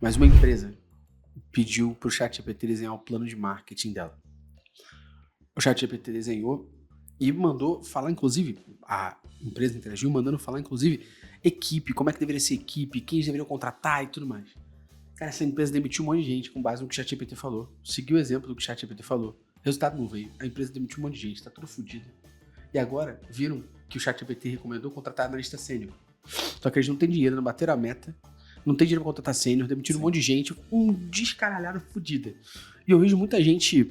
Mas uma empresa pediu pro ChatGPT desenhar o plano de marketing dela. O ChatGPT desenhou e mandou falar, inclusive, a empresa interagiu, mandando falar, inclusive, equipe, como é que deveria ser equipe, quem eles deveriam contratar e tudo mais. Cara, essa empresa demitiu um monte de gente com base no que o ChatGPT falou. Seguiu o exemplo do que o ChatGPT falou. Resultado não veio. A empresa demitiu um monte de gente, tá tudo fodido. E agora, viram que o ChatGPT recomendou contratar analista sênior. Só que eles não têm dinheiro, não bateram a meta, não tem dinheiro pra contratar sênior, demitiram um monte de gente, um descaralhado fodida. E eu vejo muita gente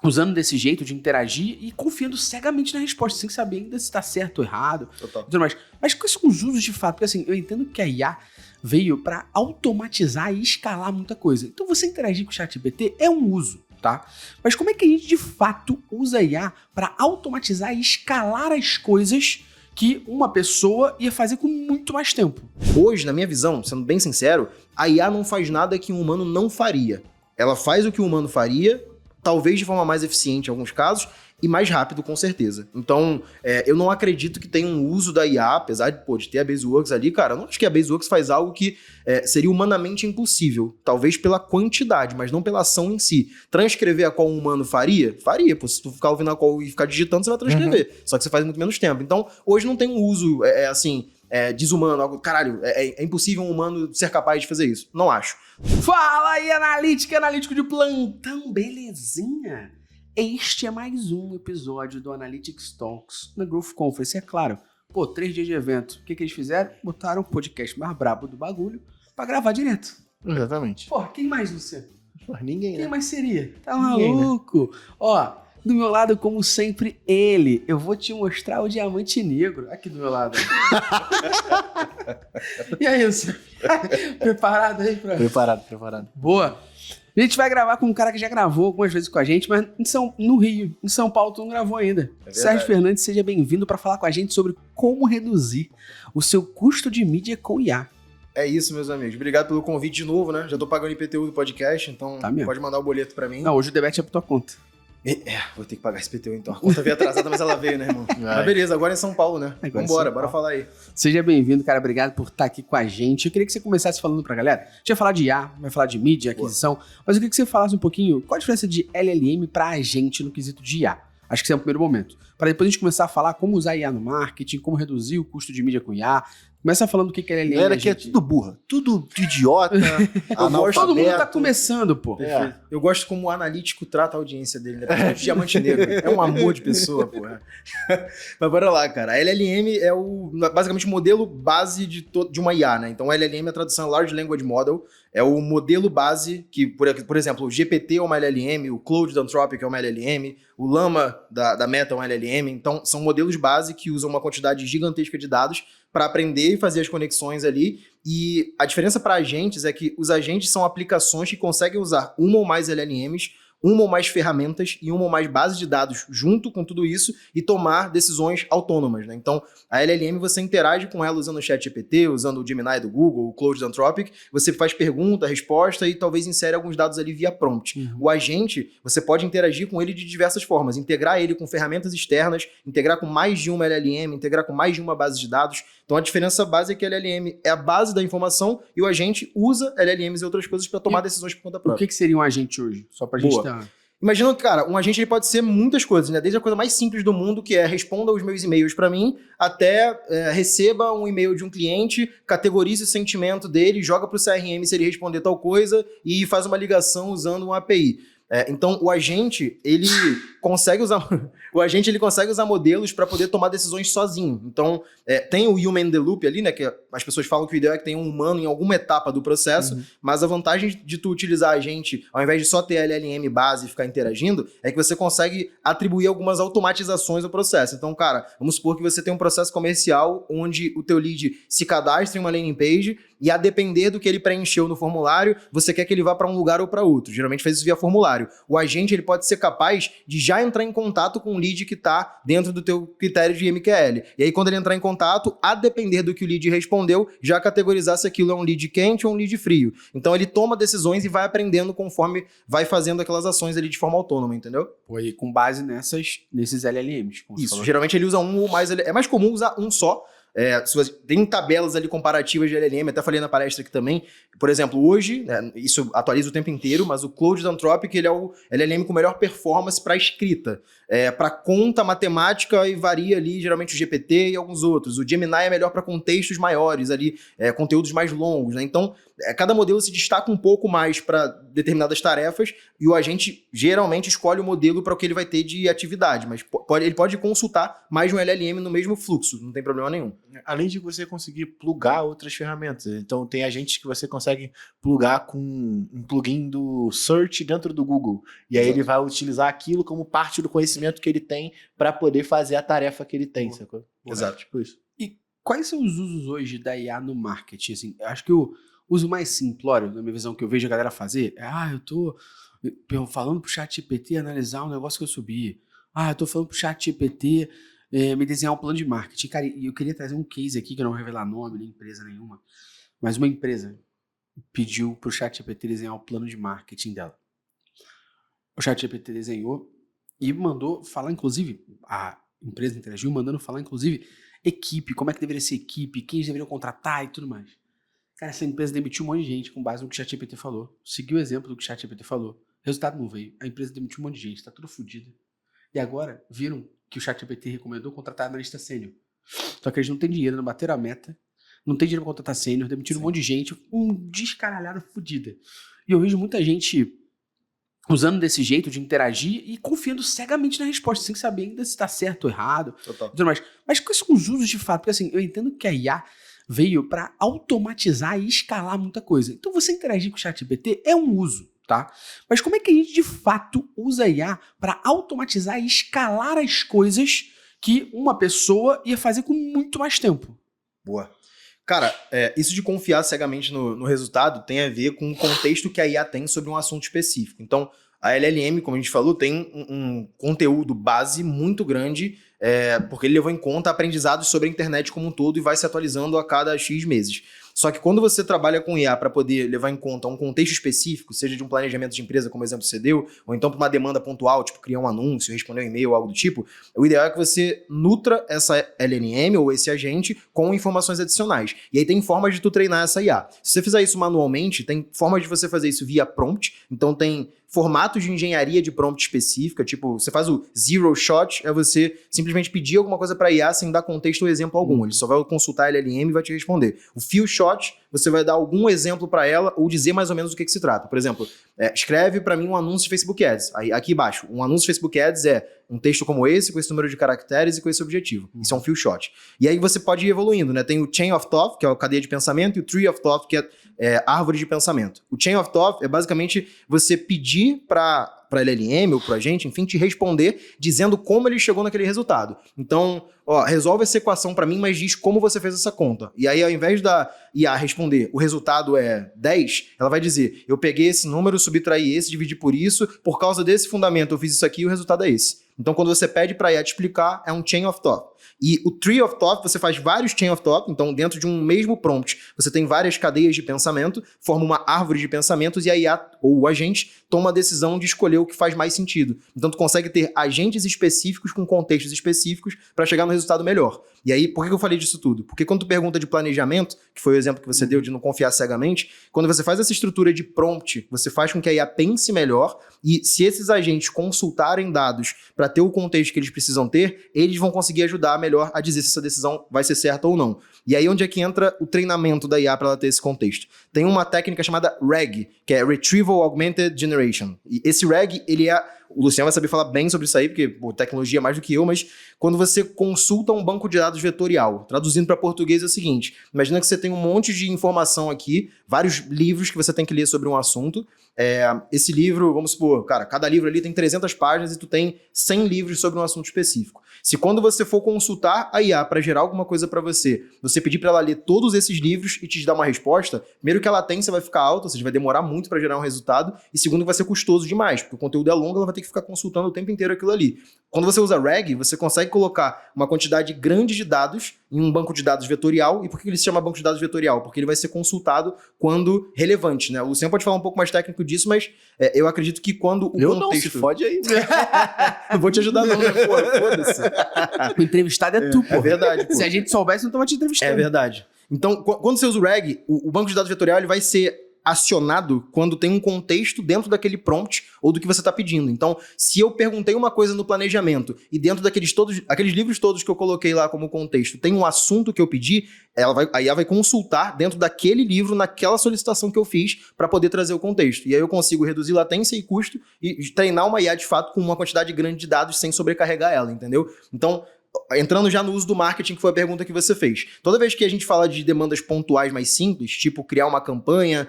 usando desse jeito de interagir e confiando cegamente na resposta, sem saber ainda se tá certo ou errado. Total. E tudo mais. Mas quais são os usos de fato? Porque assim, eu entendo que a IA veio para automatizar e escalar muita coisa. Então você interagir com o ChatGPT é um uso, tá? Mas como é que a gente de fato usa a IA para automatizar e escalar as coisas que uma pessoa ia fazer com muito mais tempo? Hoje, na minha visão, sendo bem sincero, a IA não faz nada que um humano não faria. Ela faz o que o humano faria, talvez de forma mais eficiente em alguns casos, e mais rápido, com certeza. Então, eu não acredito que tenha um uso da IA, apesar de ter a Baseworks ali, cara, eu não acho que a Baseworks faz algo que seria humanamente impossível. Talvez pela quantidade, mas não pela ação em si. Transcrever a qual um humano faria? Faria, pô. Se tu ficar ouvindo a qual e ficar digitando, você vai transcrever. Só que você faz muito menos tempo. Então, hoje não tem um uso, desumano, algo, caralho, é impossível um humano ser capaz de fazer isso. Não acho. Fala aí, analítico de plantão, belezinha? Este é mais um episódio do Analytics Talks na Growth Conference. É claro, 3 dias de evento. O que eles fizeram? Botaram o podcast mais brabo do bagulho pra gravar direto. Exatamente. Quem mais você? Ninguém, Quem né? mais seria? Tá Ninguém, maluco? Né? Ó, do meu lado, como sempre, ele. Eu vou te mostrar o diamante negro. Aqui do meu lado. E aí, você? Preparado aí pra... Preparado. Boa. A gente vai gravar com um cara que já gravou algumas vezes com a gente, mas no Rio, em São Paulo, tu não gravou ainda. Sérgio Fernandes, seja bem-vindo para falar com a gente sobre como reduzir o seu custo de mídia com IA. É isso, meus amigos. Obrigado pelo convite de novo, né? Já tô pagando IPTU do podcast, então pode mandar o boleto pra mim. Não, hoje o debate é por tua conta. Vou ter que pagar esse IPTU então. A conta veio atrasada, mas ela veio, né, irmão? Mas beleza, agora é em São Paulo, né? Vambora, bora falar aí. Seja bem-vindo, cara. Obrigado por estar aqui com a gente. Eu queria que você começasse falando pra galera. A gente vai falar de IA, vai falar de mídia, aquisição, mas eu queria que você falasse um pouquinho qual a diferença de LLM pra agente no quesito de IA. Acho que esse é o primeiro momento. Para depois a gente começar a falar como usar IA no marketing, como reduzir o custo de mídia com IA. Começa falando o que é LLM. Galera, que é tudo burra, tudo idiota, analfabeto. Todo mundo tá começando, pô. Eu gosto como o analítico trata a audiência dele, né? Diamante negro. É um amor de pessoa, porra. Mas bora lá, cara. A LLM é basicamente o modelo base de uma IA, né? Então, a LLM, a tradução é Large Language Model, é o modelo base que, por exemplo, o GPT é uma LLM, o Claude da Anthropic é uma LLM, o Llama da Meta é uma LLM. Então, são modelos base que usam uma quantidade gigantesca de dados para aprender e fazer as conexões ali. E a diferença para agentes é que os agentes são aplicações que conseguem usar uma ou mais LLMs, uma ou mais ferramentas e uma ou mais bases de dados junto com tudo isso e tomar decisões autônomas, né? Então, a LLM, você interage com ela usando o ChatGPT, usando o Gemini do Google, o Claude da Anthropic, você faz pergunta, resposta e talvez insere alguns dados ali via prompt. O agente, você pode interagir com ele de diversas formas, integrar ele com ferramentas externas, integrar com mais de uma LLM, integrar com mais de uma base de dados. Então, a diferença base é que a LLM é a base da informação e o agente usa LLMs e outras coisas para tomar decisões por conta própria. O que seria um agente hoje? Só pra gente ter... Imagina, cara, um agente ele pode ser muitas coisas, né? Desde a coisa mais simples do mundo, que é responda os meus e-mails para mim, até receba um e-mail de um cliente, categorize o sentimento dele, joga pro CRM se ele responder tal coisa e faz uma ligação usando um API. Então, o agente, ele consegue usar modelos para poder tomar decisões sozinho. Então, tem o human in the loop ali, né? Que as pessoas falam que o ideal é que tenha um humano em alguma etapa do processo, mas a vantagem de tu utilizar agente, ao invés de só ter a LLM base e ficar interagindo, é que você consegue atribuir algumas automatizações ao processo. Então, cara, vamos supor que você tem um processo comercial onde o teu lead se cadastra em uma landing page e a depender do que ele preencheu no formulário, você quer que ele vá para um lugar ou para outro. Geralmente faz isso via formulário. O agente ele pode ser capaz de já entrar em contato com o lead que está dentro do teu critério de MQL. E aí, quando ele entrar em contato, a depender do que o lead respondeu, já categorizar se aquilo é um lead quente ou um lead frio. Então, ele toma decisões e vai aprendendo conforme vai fazendo aquelas ações ali de forma autônoma, entendeu? E com base nesses LLMs. Isso. Geralmente, ele usa um ou mais... É mais comum usar um só, Tem tabelas ali comparativas de LLM, até falei na palestra aqui também. Por exemplo, hoje, né, isso atualiza o tempo inteiro, mas o Claude Anthropic ele é o LLM com melhor performance para escrita. Para conta, matemática, e varia ali geralmente o GPT e alguns outros. O Gemini é melhor para contextos maiores, ali, conteúdos mais longos. Né? Então, cada modelo se destaca um pouco mais para determinadas tarefas e o agente geralmente escolhe o modelo para o que ele vai ter de atividade, mas ele pode consultar mais de um LLM no mesmo fluxo, não tem problema nenhum. Além de você conseguir plugar outras ferramentas. Então, tem agentes que você consegue plugar com um plugin do Search dentro do Google. E aí ele vai utilizar aquilo como parte do conhecimento que ele tem para poder fazer a tarefa que ele tem. Sacou? Exato. Tipo isso. E quais são os usos hoje da IA no marketing? Assim, eu acho que o uso mais simplório, na minha visão, que eu vejo a galera fazer eu tô falando pro ChatGPT analisar um negócio que eu subi. Eu tô falando pro ChatGPT me desenhar um plano de marketing. Cara, e eu queria trazer um case aqui, que eu não vou revelar nome, nem empresa nenhuma, mas uma empresa pediu pro ChatGPT desenhar o plano de marketing dela. O ChatGPT desenhou e mandou falar, inclusive, a empresa interagiu, mandando falar, inclusive, equipe, como é que deveria ser equipe, quem eles deveriam contratar e tudo mais. Cara, essa empresa demitiu um monte de gente com base no que o ChatGPT falou. Seguiu o exemplo do que o ChatGPT falou. Resultado não veio. A empresa demitiu um monte de gente, tá tudo fodido. E agora, viram que o ChatGPT recomendou contratar analista sênior. Só que eles não têm dinheiro, não bateram a meta, não tem dinheiro pra contratar sênior, demitiram um monte de gente, um descaralhado fodida. E eu vejo muita gente usando desse jeito de interagir e confiando cegamente na resposta, sem saber ainda se tá certo ou errado. Total. E tudo mais. Mas quais são os usos de fato? Porque assim, eu entendo que a IA veio para automatizar e escalar muita coisa. Então você interagir com o ChatGPT é um uso, tá? Mas como é que a gente de fato usa a IA para automatizar e escalar as coisas que uma pessoa ia fazer com muito mais tempo? Boa. Cara, isso de confiar cegamente no resultado tem a ver com o contexto que a IA tem sobre um assunto específico. Então, a LLM, como a gente falou, tem um conteúdo base muito grande, porque ele levou em conta aprendizados sobre a internet como um todo e vai se atualizando a cada X meses. Só que quando você trabalha com IA para poder levar em conta um contexto específico, seja de um planejamento de empresa, como exemplo você deu, ou então para uma demanda pontual, tipo criar um anúncio, responder um e-mail, algo do tipo, o ideal é que você nutra essa LLM ou esse agente com informações adicionais. E aí tem formas de tu treinar essa IA. Se você fizer isso manualmente, tem formas de você fazer isso via prompt, então tem formatos de engenharia de prompt específica, tipo, você faz o zero shot, é você simplesmente pedir alguma coisa para IA sem dar contexto ou exemplo algum. Ele só vai consultar a LLM e vai te responder. O few shot, você vai dar algum exemplo para ela ou dizer mais ou menos do que se trata. Por exemplo, escreve para mim um anúncio de Facebook Ads. Aí, aqui embaixo, um anúncio de Facebook Ads é um texto como esse, com esse número de caracteres e com esse objetivo. Isso é um few shot. E aí você pode ir evoluindo, né? Tem o Chain of Thought, que é a cadeia de pensamento, e o Tree of Thought, que é árvore de pensamento. O Chain of Thought é basicamente você pedir para LLM ou para agente, enfim, te responder dizendo como ele chegou naquele resultado. Então, resolve essa equação para mim, mas diz como você fez essa conta. E aí, ao invés da IA responder o resultado é 10, ela vai dizer, eu peguei esse número, subtraí esse, dividi por isso, por causa desse fundamento eu fiz isso aqui e o resultado é esse. Então, quando você pede para a IA te explicar, é um Chain of Thought. E o Tree of Thought, você faz vários Chain of Thought, então dentro de um mesmo prompt, você tem várias cadeias de pensamento, forma uma árvore de pensamentos e a IA ou o agente toma a decisão de escolher o que faz mais sentido. Então tu consegue ter agentes específicos com contextos específicos para chegar no resultado melhor. E aí, por que eu falei disso tudo? Porque quando tu pergunta de planejamento, que foi o exemplo que você deu de não confiar cegamente, quando você faz essa estrutura de prompt, você faz com que a IA pense melhor e se esses agentes consultarem dados para ter o contexto que eles precisam ter, eles vão conseguir ajudar melhor a dizer se essa decisão vai ser certa ou não. E aí onde é que entra o treinamento da IA para ela ter esse contexto? Tem uma técnica chamada RAG, que é Retrieval Augmented Generation. E esse RAG, ele é... O Luciano vai saber falar bem sobre isso aí, porque tecnologia é mais do que eu, mas quando você consulta um banco de dados vetorial, traduzindo para português é o seguinte, imagina que você tem um monte de informação aqui, vários livros que você tem que ler sobre um assunto, esse livro, vamos supor, cara, cada livro ali tem 300 páginas e tu tem 100 livros sobre um assunto específico. Se quando você for consultar a IA para gerar alguma coisa para você pedir para ela ler todos esses livros e te dar uma resposta, primeiro que a latência vai ficar alta, ou seja, vai demorar muito para gerar um resultado, e segundo vai ser custoso demais, porque o conteúdo é longo, ela vai ter que ficar consultando o tempo inteiro aquilo ali. Quando você usa RAG, você consegue colocar uma quantidade grande de dados em um banco de dados vetorial. E por que ele se chama banco de dados vetorial? Porque ele vai ser consultado quando relevante, né? O Luciano pode falar um pouco mais técnico disso, mas eu acredito que quando o Eu não, contexto... se fode aí. Não vou te ajudar não, né? Pô, foda-se. O entrevistado é tu, pô. É verdade, pô. Se a gente soubesse, não tava te entrevistando. É verdade. Então, quando você usa o RAG, o banco de dados vetorial ele vai ser acionado quando tem um contexto dentro daquele prompt ou do que você está pedindo. Então, se eu perguntei uma coisa no planejamento e dentro aqueles livros todos que eu coloquei lá como contexto, tem um assunto que eu pedi, a IA vai consultar dentro daquele livro, naquela solicitação que eu fiz, para poder trazer o contexto. E aí eu consigo reduzir latência e custo e treinar uma IA de fato com uma quantidade grande de dados sem sobrecarregar ela, entendeu? Então, entrando já no uso do marketing, que foi a pergunta que você fez. Toda vez que a gente fala de demandas pontuais mais simples, tipo criar uma campanha,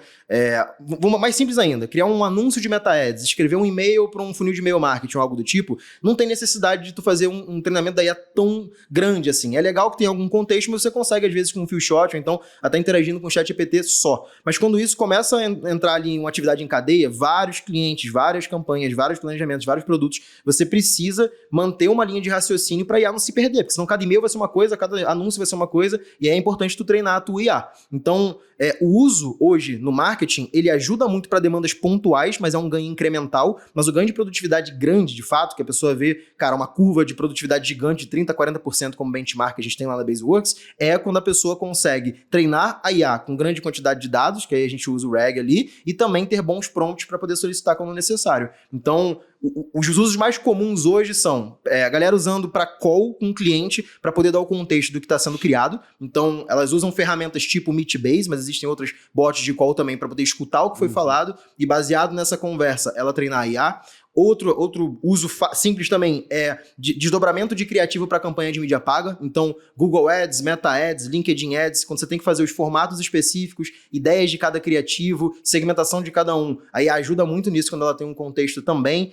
mais simples ainda, criar um anúncio de meta-ads, escrever um e-mail para um funil de e-mail marketing ou algo do tipo, não tem necessidade de tu fazer um treinamento da IA tão grande assim. É legal que tenha algum contexto, mas você consegue às vezes com um few shot, ou então até interagindo com o ChatGPT só. Mas quando isso começa a entrar ali em uma atividade em cadeia, vários clientes, várias campanhas, vários planejamentos, vários produtos, você precisa manter uma linha de raciocínio para a IA não se perder, porque senão cada e-mail vai ser uma coisa, cada anúncio vai ser uma coisa, e é importante tu treinar a tua IA. Então, o uso hoje no marketing, ele ajuda muito para demandas pontuais, mas é um ganho incremental, mas o ganho de produtividade grande, de fato, que a pessoa vê, cara, uma curva de produtividade gigante de 30% a 40% como benchmark que a gente tem lá na Baseworks, é quando a pessoa consegue treinar a IA com grande quantidade de dados, que aí a gente usa o RAG ali, e também ter bons prompts para poder solicitar quando necessário. Então, os usos mais comuns hoje são a galera usando para call com o cliente para poder dar o contexto do que está sendo criado. Então, elas usam ferramentas tipo Meetbase, mas existem outras bots de call também para poder escutar o que foi falado e, baseado nessa conversa, ela treinar a IA. Outro uso simples também é desdobramento de criativo para campanha de mídia paga. Então, Google Ads, Meta Ads, LinkedIn Ads, quando você tem que fazer os formatos específicos, ideias de cada criativo, segmentação de cada um. Aí ajuda muito nisso quando ela tem um contexto também.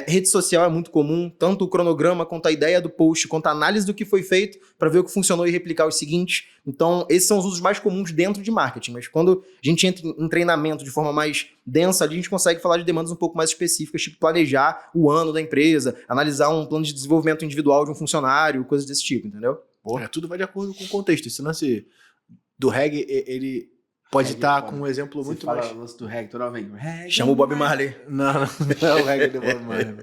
Rede social é muito comum, tanto o cronograma quanto a ideia do post, quanto a análise do que foi feito para ver o que funcionou e replicar os seguintes. Então, esses são os usos mais comuns dentro de marketing. Mas quando a gente entra em treinamento de forma mais densa, ali a gente consegue falar de demandas um pouco mais específicas, tipo planejar o ano da empresa, analisar um plano de desenvolvimento individual de um funcionário, coisas desse tipo, entendeu? Tudo vai de acordo com o contexto. Esse lance do RAG, ele pode estar com um exemplo muito mais... Você fala o lance do reggae toda vez. Chama o Bob Marley. Não é o reggae do Bob Marley.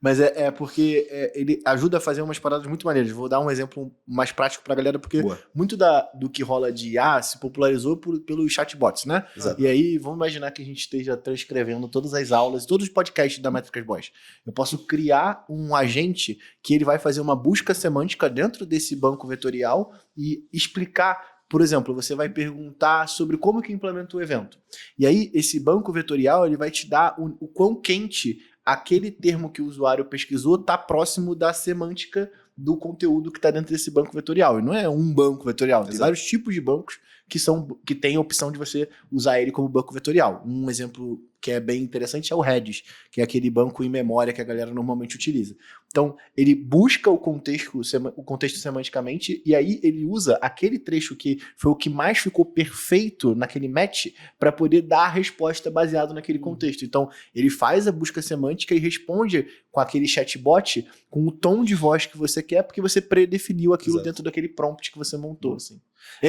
Mas é porque ele ajuda a fazer umas paradas muito maneiras. Vou dar um exemplo mais prático pra galera, porque muito do que rola de IA se popularizou pelos chatbots, né? Exato. E aí, vamos imaginar que a gente esteja transcrevendo todas as aulas, todos os podcasts da Métricas Boys. Eu posso criar um agente que ele vai fazer uma busca semântica dentro desse banco vetorial e explicar. Por exemplo, você vai perguntar sobre como que implementa o evento. E aí, esse banco vetorial ele vai te dar o quão quente aquele termo que o usuário pesquisou está próximo da semântica do conteúdo que está dentro desse banco vetorial. E não é um banco vetorial, tem vários tipos de bancos que tem a opção de você usar ele como banco vetorial. Um exemplo que é bem interessante é o Redis, que é aquele banco em memória que a galera normalmente utiliza. Então, ele busca o contexto semanticamente e aí ele usa aquele trecho que foi o que mais ficou perfeito naquele match para poder dar a resposta baseado naquele contexto. Então, ele faz a busca semântica e responde com aquele chatbot com o tom de voz que você quer, porque você predefiniu aquilo dentro daquele prompt que você montou, assim.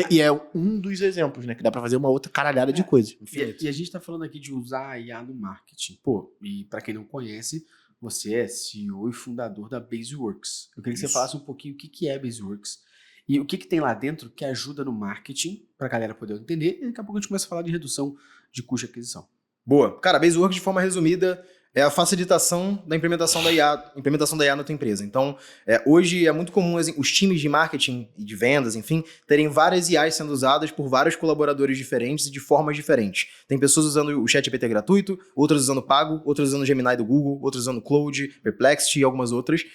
E é um dos exemplos, né? Que dá pra fazer uma outra caralhada de coisas. E a gente tá falando aqui de usar a IA no marketing. Pô, e pra quem não conhece, você é CEO e fundador da Baseworks. Eu queria que você falasse um pouquinho o que é Baseworks e o que tem lá dentro que ajuda no marketing pra galera poder entender. E daqui a pouco a gente começa a falar de redução de custo de aquisição. Boa. Cara, a Baseworks, de forma resumida, é a facilitação da implementação da IA na tua empresa. Então, hoje é muito comum os times de marketing e de vendas, enfim, terem várias IAs sendo usadas por vários colaboradores diferentes e de formas diferentes. Tem pessoas usando o ChatGPT gratuito, outras usando pago, outras usando o Gemini do Google, outras usando Claude, Perplexity e algumas outras.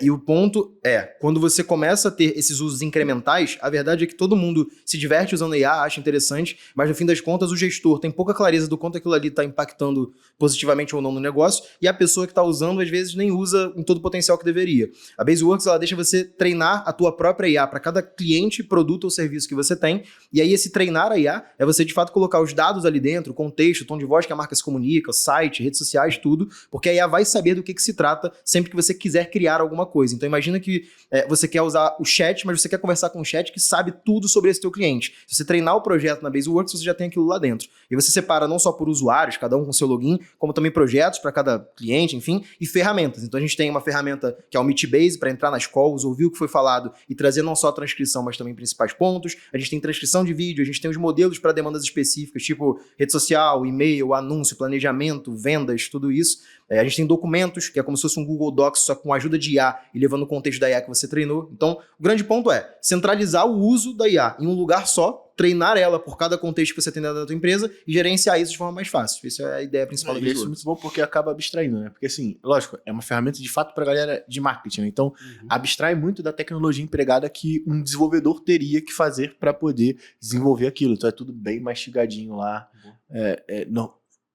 E o ponto quando você começa a ter esses usos incrementais, a verdade é que todo mundo se diverte usando a IA, acha interessante, mas no fim das contas o gestor tem pouca clareza do quanto aquilo ali está impactando positivamente ou não no negócio, negócio, e a pessoa que está usando, às vezes, nem usa em todo o potencial que deveria. A Baseworks, ela deixa você treinar a tua própria IA para cada cliente, produto ou serviço que você tem, e aí esse treinar a IA é você, de fato, colocar os dados ali dentro, o contexto, o tom de voz que a marca se comunica, o site, redes sociais, tudo, porque a IA vai saber do que se trata sempre que você quiser criar alguma coisa. Então, imagina que você quer usar o chat, mas você quer conversar com um chat que sabe tudo sobre esse teu cliente. Se você treinar o projeto na Baseworks, você já tem aquilo lá dentro. E você separa não só por usuários, cada um com seu login, como também projetos para cada cliente, enfim, e ferramentas. Então a gente tem uma ferramenta que é o Meetbase para entrar nas calls, ouvir o que foi falado e trazer não só a transcrição, mas também principais pontos. A gente tem transcrição de vídeo, a gente tem os modelos para demandas específicas, tipo rede social, e-mail, anúncio, planejamento, vendas, tudo isso. A gente tem documentos, que é como se fosse um Google Docs, só com a ajuda de IA e levando o contexto da IA que você treinou. Então, o grande ponto é centralizar o uso da IA em um lugar só, treinar ela por cada contexto que você tem dentro da tua empresa e gerenciar isso de forma mais fácil. Essa é a ideia principal da Isso é Baseworks. muito bom porque acaba abstraindo, né? Porque assim, lógico, é uma ferramenta de fato para galera de marketing, né? Então, abstrai muito da tecnologia empregada que um desenvolvedor teria que fazer para poder desenvolver aquilo. Então é tudo bem mastigadinho lá.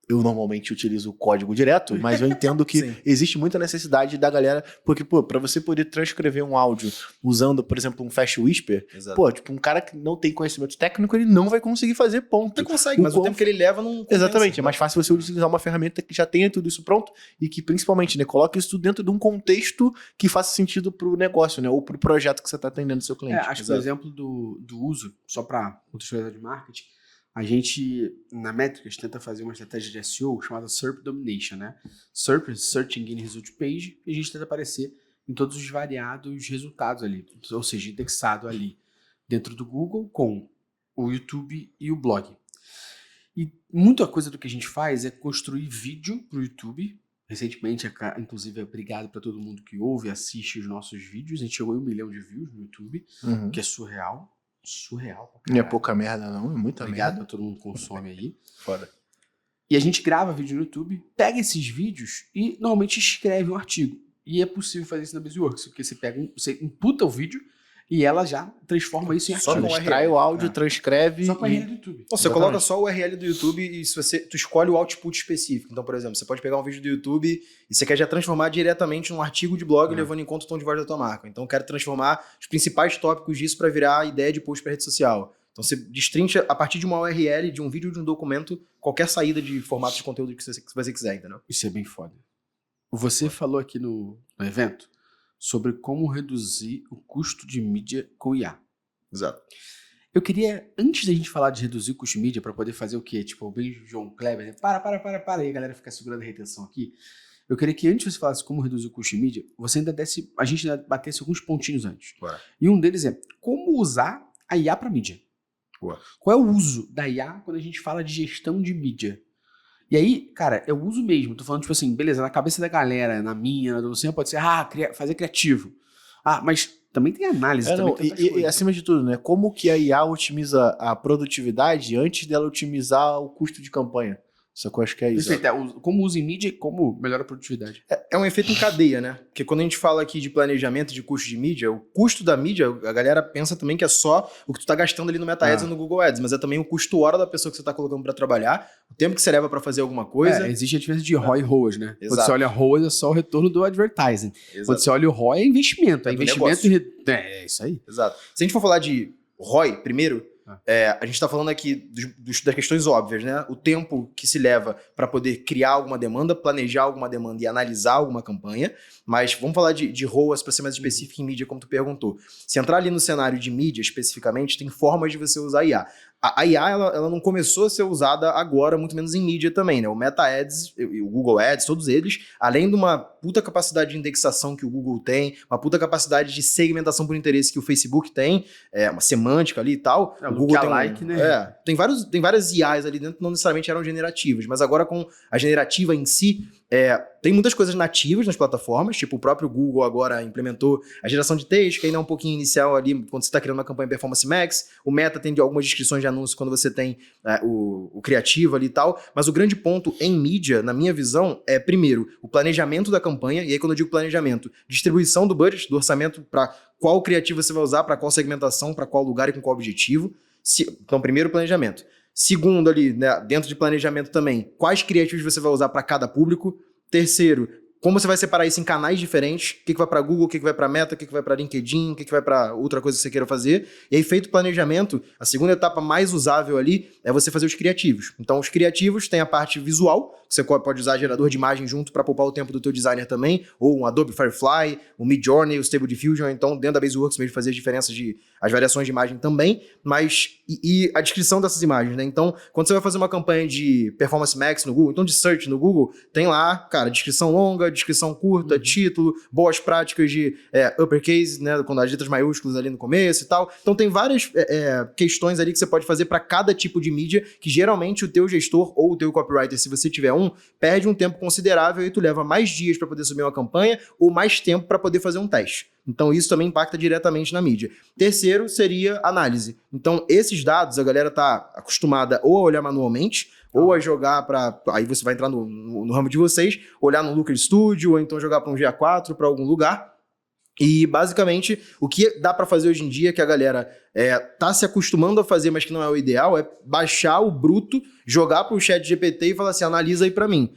Eu normalmente utilizo o código direto, mas eu entendo que existe muita necessidade da galera, porque, pô, pra você poder transcrever um áudio usando, por exemplo, um Fast Whisper, pô, tipo, um cara que não tem conhecimento técnico, ele não vai conseguir fazer ponto. Não consegue, mas o tempo que ele leva não compensa. Exatamente, é mais fácil você utilizar uma ferramenta que já tenha tudo isso pronto e que, principalmente, né, coloque isso tudo dentro de um contexto que faça sentido pro negócio, né, ou pro projeto que você tá atendendo do seu cliente. Acho que o exemplo do uso, só para contextualizar de marketing, a gente, na Métricas, tenta fazer uma estratégia de SEO chamada SERP Domination, né? SERP, Search Engine Result Page, e a gente tenta aparecer em todos os variados resultados ali, ou seja, indexado ali dentro do Google com o YouTube e o blog. E muita coisa do que a gente faz é construir vídeo para o YouTube. Recentemente, inclusive, obrigado para todo mundo que ouve e assiste os nossos vídeos. A gente chegou a 1 milhão de views no YouTube, que é surreal. Surreal. Não é pouca merda, não. É muita Obrigado merda. a todo mundo que consome aí. Foda. E a gente grava vídeo no YouTube, pega esses vídeos e normalmente escreve um artigo. E é possível fazer isso na Baseworks, porque você imputa o vídeo e ela já transforma isso em Só artigo. com Extrai o áudio, transcreve. Só com a e... URL do YouTube. Você coloca só o URL do YouTube e se tu escolhe o output específico. Então, por exemplo, você pode pegar um vídeo do YouTube e você quer já transformar diretamente num artigo de blog levando em conta o tom de voz da tua marca. Então, eu quero transformar os principais tópicos disso para virar a ideia de post para rede social. Então, você destrincha a partir de uma URL, de um vídeo, de um documento, qualquer saída de formato de conteúdo que você quiser, entendeu? Isso é bem foda. Você falou aqui no evento sobre como reduzir o custo de mídia com IA. Exato. Eu queria, antes da gente falar de reduzir o custo de mídia, para poder fazer o quê? Tipo, o bem João Kleber, né? Para aí, a galera fica segurando a retenção aqui. Eu queria que antes você falasse como reduzir o custo de mídia, você ainda a gente ainda batesse alguns pontinhos antes. Ué. E um deles é como usar a IA para mídia. Ué. Qual é o uso da IA quando a gente fala de gestão de mídia? E aí, cara, é o uso mesmo. Tô falando, tipo assim, beleza, na cabeça da galera, na minha, na do Luciano, pode ser, fazer criativo. Mas também tem análise. E acima de tudo, né? Como que a IA otimiza a produtividade antes dela otimizar o custo de campanha? Só que eu acho que é isso. Perfeito. Como usa em mídia e como melhora a produtividade. É um efeito em cadeia, né? Porque quando a gente fala aqui de planejamento de custo de mídia, o custo da mídia, a galera pensa também que é só o que tu tá gastando ali no Meta Ads ou no Google Ads, mas é também o custo hora da pessoa que você tá colocando para trabalhar, o tempo que você leva para fazer alguma coisa. Existe a diferença de ROI e ROAS, né? Exato. Quando você olha ROAS, é só o retorno do advertising. Exato. Quando você olha o ROI, é investimento. É É do investimento é isso aí. Exato. Se a gente for falar de ROI primeiro, a gente está falando aqui das questões óbvias, né? O tempo que se leva para poder criar alguma demanda, planejar alguma demanda e analisar alguma campanha. Mas vamos falar de ROAS para ser mais específico em mídia, como tu perguntou. Se entrar ali no cenário de mídia especificamente, tem formas de você usar IA. A IA, ela não começou a ser usada agora, muito menos em mídia também, né? O Meta Ads, o Google Ads, todos eles, além de uma puta capacidade de indexação que o Google tem, uma puta capacidade de segmentação por interesse que o Facebook tem, uma semântica ali e tal. O Google tem like, né? Tem várias IAs ali dentro, não necessariamente eram generativas, mas agora com a generativa em si, tem muitas coisas nativas nas plataformas, tipo o próprio Google agora implementou a geração de texto, que ainda é um pouquinho inicial ali, quando você está criando uma campanha Performance Max, o Meta tem algumas descrições de anúncio quando você tem o criativo ali e tal, mas o grande ponto em mídia, na minha visão, é primeiro, o planejamento da campanha, e aí quando eu digo planejamento, distribuição do budget, do orçamento para qual criativo você vai usar, para qual segmentação, para qual lugar e com qual objetivo. Então, primeiro, planejamento. Segundo ali, né, dentro de planejamento também, quais criativos você vai usar para cada público. Terceiro, como você vai separar isso em canais diferentes, o que vai para Google, o que vai para Meta, o que vai para LinkedIn, o que vai para outra coisa que você queira fazer. E aí, feito o planejamento, a segunda etapa mais usável ali é você fazer os criativos. Então, os criativos tem a parte visual, você pode usar gerador de imagem junto para poupar o tempo do teu designer também, ou um Adobe Firefly, o Midjourney, o Stable Diffusion, então dentro da Baseworks mesmo fazer as diferenças as variações de imagem também, mas e a descrição dessas imagens, né? Então, quando você vai fazer uma campanha de Performance Max no Google, então de search no Google, tem lá, cara, descrição longa, descrição curta, título, boas práticas de uppercase, né? Quando as letras maiúsculas ali no começo e tal. Então tem várias questões ali que você pode fazer para cada tipo de mídia, que geralmente o teu gestor ou o teu copywriter, se você tiver perde um tempo considerável e tu leva mais dias para poder subir uma campanha ou mais tempo para poder fazer um teste. Então isso também impacta diretamente na mídia. Terceiro seria análise. Então esses dados a galera tá acostumada ou a olhar manualmente ou a jogar para... Aí você vai entrar no ramo de vocês, olhar no Looker Studio ou então jogar para um GA4, para algum lugar. E basicamente o que dá para fazer hoje em dia, que a galera tá se acostumando a fazer, mas que não é o ideal, é baixar o bruto, jogar para o chat GPT e falar assim, analisa aí para mim.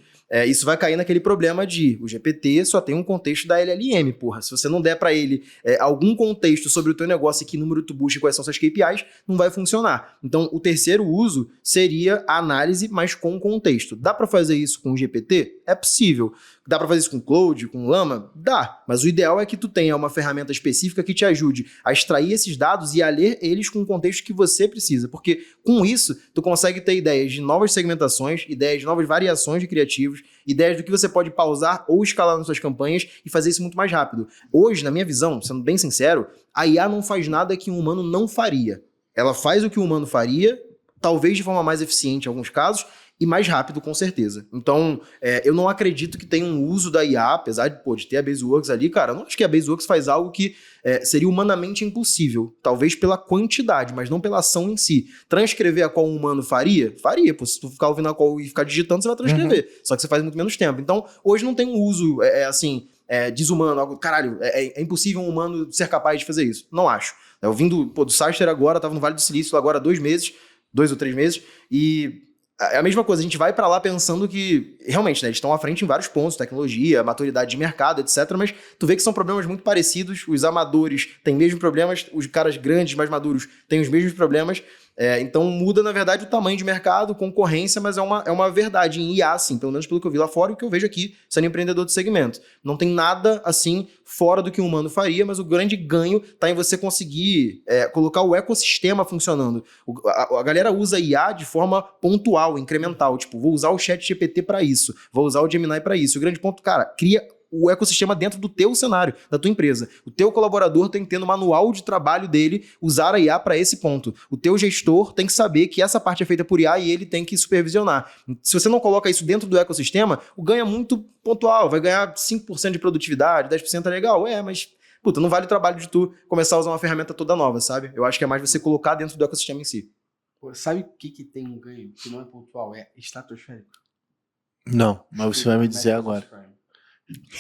Isso vai cair naquele problema de o GPT só tem um contexto da LLM, porra. Se você não der para ele algum contexto sobre o teu negócio e que número tu busca e quais são suas KPIs, não vai funcionar. Então, o terceiro uso seria a análise, mas com contexto. Dá para fazer isso com o GPT? É possível. Dá para fazer isso com Claude, com Llama? Dá. Mas o ideal é que tu tenha uma ferramenta específica que te ajude a extrair esses dados e a ler eles com o contexto que você precisa. Porque com isso, tu consegue ter ideias de novas segmentações, ideias de novas variações de criativos, ideias do que você pode pausar ou escalar nas suas campanhas e fazer isso muito mais rápido. Hoje, na minha visão, sendo bem sincero, a IA não faz nada que um humano não faria. Ela faz o que o humano faria, talvez de forma mais eficiente em alguns casos, e mais rápido, com certeza. Então, eu não acredito que tenha um uso da IA, apesar de ter a Baseworks ali, cara, eu não acho que a Baseworks faz algo que seria humanamente impossível. Talvez pela quantidade, mas não pela ação em si. Transcrever a qual um humano faria? Faria, pô. Se tu ficar ouvindo a qual e ficar digitando, você vai transcrever. Só que você faz muito menos tempo. Então, hoje não tem um uso, desumano, algo, caralho, é impossível um humano ser capaz de fazer isso. Não acho. Eu vim do Saster agora, tava no Vale do Silício agora há 2 ou 3 meses, e é a mesma coisa, a gente vai pra lá pensando que, realmente, né, eles estão à frente em vários pontos, tecnologia, maturidade de mercado, etc, mas tu vê que são problemas muito parecidos, os amadores têm mesmos problemas, os caras grandes, mais maduros, têm os mesmos problemas, então muda, na verdade, o tamanho de mercado, concorrência, mas é uma verdade em IA, assim, pelo menos pelo que eu vi lá fora e o que eu vejo aqui, sendo empreendedor do segmento. Não tem nada, assim, fora do que um humano faria, mas o grande ganho tá em você conseguir colocar o ecossistema funcionando. A galera usa IA de forma pontual, incremental, tipo, vou usar o chat GPT para isso, vou usar o Gemini para isso. O grande ponto, cara, cria o ecossistema dentro do teu cenário, da tua empresa. O teu colaborador tem que ter no manual de trabalho dele usar a IA para esse ponto. O teu gestor tem que saber que essa parte é feita por IA e ele tem que supervisionar. Se você não coloca isso dentro do ecossistema, o ganho é muito pontual. Vai ganhar 5% de produtividade, 10% é legal. Mas, puta, não vale o trabalho de tu começar a usar uma ferramenta toda nova, sabe? Eu acho que é mais você colocar dentro do ecossistema em si. Pô, sabe o que tem um ganho que não é pontual? É estratosférico. Não, mas você vai me dizer agora.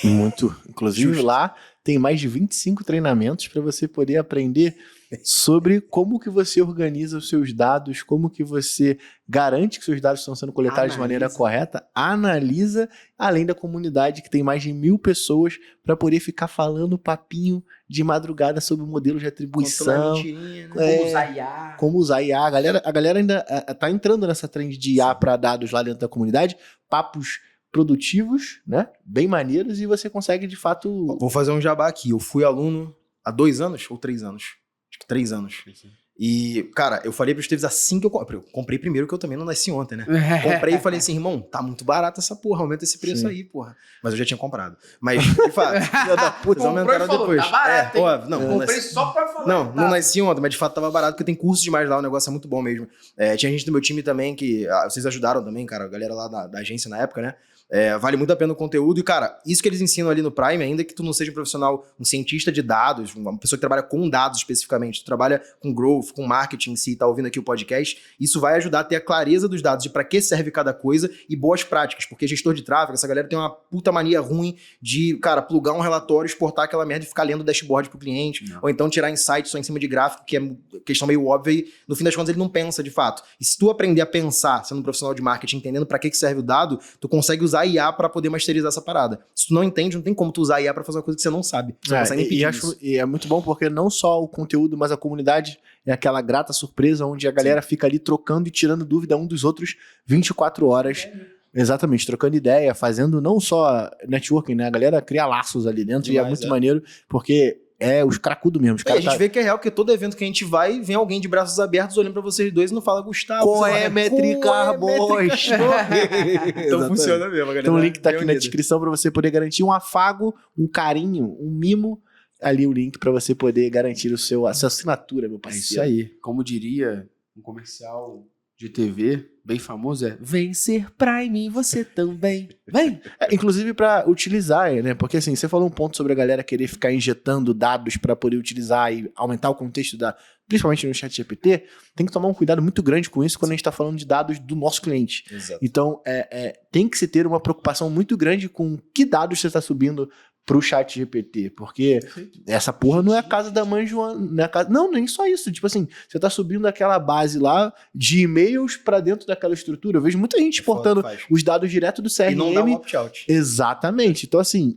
Muito. Inclusive, justo. Lá tem mais de 25 treinamentos para você poder aprender sobre como que você organiza os seus dados, como que você garante que seus dados estão sendo coletados de maneira correta, analisa, além da comunidade que tem mais de 1.000 pessoas para poder ficar falando papinho de madrugada sobre o modelo de atribuição. Como usar IA. Como usar IA. A galera ainda tá entrando nessa trend de IA para dados lá dentro da comunidade, papos produtivos, né? Bem maneiros, e você consegue de fato... Vou fazer um jabá aqui. Eu fui aluno há 2 anos ou 3 anos? Acho que 3 anos. E, cara, eu falei para os Esteves assim que eu comprei. Eu comprei primeiro, que eu também não nasci ontem, né? Comprei e falei assim, irmão, tá muito barato essa porra, aumenta esse preço aí, porra. Mas eu já tinha comprado. Mas, de fato, filha da puta, aumentaram depois. Tá barato, não comprei só pra falar. Não nasci ontem, mas de fato tava barato, porque tem curso demais lá, o negócio é muito bom mesmo. Tinha gente do meu time também que... vocês ajudaram também, cara, a galera lá da agência na época, né? Vale muito a pena o conteúdo e, cara, isso que eles ensinam ali no Prime, ainda que tu não seja um profissional, um cientista de dados, uma pessoa que trabalha com dados especificamente, tu trabalha com growth, novo com marketing em si, tá ouvindo aqui o podcast, isso vai ajudar a ter a clareza dos dados de para que serve cada coisa e boas práticas, porque gestor de tráfego, essa galera tem uma puta mania ruim de, cara, plugar um relatório, exportar aquela merda e ficar lendo o dashboard pro cliente, ou então tirar insights só em cima de gráfico, que é questão meio óbvia e no fim das contas ele não pensa de fato. E se tu aprender a pensar, sendo um profissional de marketing, entendendo para que serve o dado, tu consegue usar IA para poder masterizar essa parada. Se tu não entende, não tem como tu usar IA para fazer uma coisa que você não sabe. Você não consegue nem pedir isso. E é muito bom porque não só o conteúdo, mas a comunidade é aquela grata surpresa onde a galera fica ali trocando e tirando dúvida um dos outros 24 horas. Exatamente, trocando ideia, fazendo não só networking, né? A galera cria laços ali dentro e é muito maneiro porque é os cracudos mesmo. Os a gente vê que é real, porque todo evento que a gente vai, vem alguém de braços abertos olhando pra vocês dois e não fala, Gustavo, qual é métrica, boys? Então funciona mesmo, galera. Então o link tá aqui na descrição pra você poder garantir um afago, um carinho, um mimo. Ali o link pra você poder garantir a sua assinatura, meu parceiro. É isso aí. Como diria um comercial de TV bem famoso, vem ser Prime, você também. Vem! Inclusive pra utilizar, né? Porque assim, você falou um ponto sobre a galera querer ficar injetando dados pra poder utilizar e aumentar o contexto principalmente no ChatGPT, tem que tomar um cuidado muito grande com isso quando a gente tá falando de dados do nosso cliente. Exato. Então, tem que se ter uma preocupação muito grande com que dados você tá subindo pro ChatGPT, porque essa porra não é a casa da mãe Joana, não, nem só isso, tipo assim, você tá subindo aquela base lá de e-mails pra dentro daquela estrutura, eu vejo muita gente exportando os dados direto do CRM. E não dá um opt-out. Exatamente, então assim,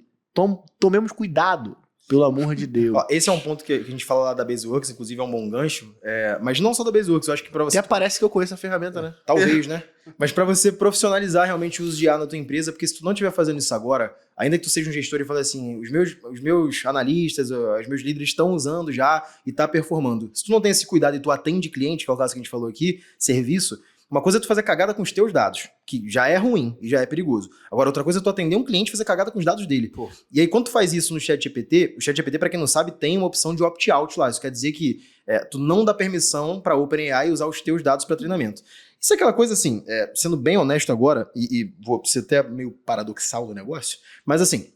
tomemos cuidado, pelo amor de Deus. Ó, esse é um ponto que a gente fala lá da Baseworks, inclusive é um bom gancho, mas não só da Baseworks, eu acho que pra você... Até parece que eu conheço a ferramenta, né? Talvez, né? Mas pra você profissionalizar realmente o uso de IA na tua empresa, porque se tu não estiver fazendo isso agora, ainda que tu seja um gestor e fale assim, os meus analistas, os meus líderes estão usando já e tá performando. Se tu não tem esse cuidado e tu atende cliente, que é o caso que a gente falou aqui, serviço, uma coisa é tu fazer cagada com os teus dados, que já é ruim e já é perigoso. Agora, outra coisa é tu atender um cliente e fazer cagada com os dados dele. Pô. E aí, quando tu faz isso no ChatGPT, o ChatGPT, pra quem não sabe, tem uma opção de opt-out lá. Isso quer dizer que tu não dá permissão pra OpenAI usar os teus dados para treinamento. Isso é aquela coisa assim, sendo bem honesto agora, e vou ser até meio paradoxal do negócio, mas assim,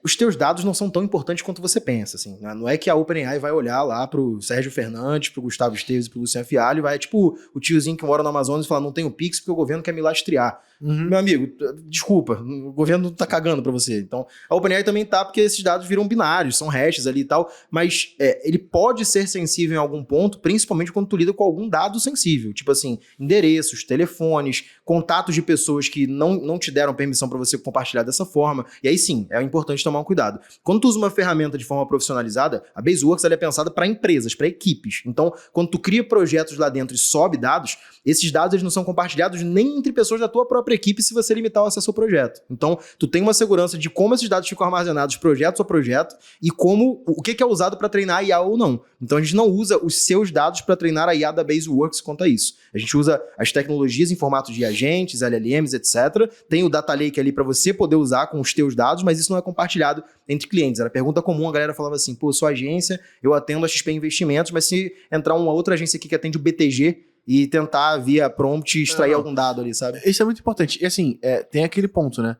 os teus dados não são tão importantes quanto você pensa, assim, né? Não é que a OpenAI vai olhar lá pro Sérgio Fernandes, pro Gustavo Esteves e pro Luciano Fialho e vai, tipo, o tiozinho que mora no Amazonas e fala, não tenho Pix porque o governo quer me lastrear. Meu amigo, desculpa, o governo tá cagando pra você. Então, a OpenAI também tá, porque esses dados viram binários, são hashes ali e tal, mas ele pode ser sensível em algum ponto, principalmente quando tu lida com algum dado sensível, tipo assim, endereços, telefones, contatos de pessoas que não te deram permissão pra você compartilhar dessa forma, e aí sim, é importante tomar um cuidado. Quando tu usa uma ferramenta de forma profissionalizada, a Baseworks ela é pensada para empresas, para equipes. Então, quando tu cria projetos lá dentro e sobe dados, esses dados eles não são compartilhados nem entre pessoas da tua própria equipe se você limitar o acesso ao projeto. Então, tu tem uma segurança de como esses dados ficam armazenados projeto a projeto e o que é usado para treinar a IA ou não. Então, a gente não usa os seus dados para treinar a IA da Baseworks quanto a isso. A gente usa as tecnologias em formato de agentes, LLMs, etc. Tem o Data Lake ali para você poder usar com os teus dados, mas isso não é compartilhado entre clientes. Era pergunta comum, a galera falava assim, pô, sou agência, eu atendo a XP Investimentos, mas se entrar uma outra agência aqui que atende o BTG e tentar via prompt extrair algum dado ali, sabe? Isso é muito importante. E assim, tem aquele ponto, né?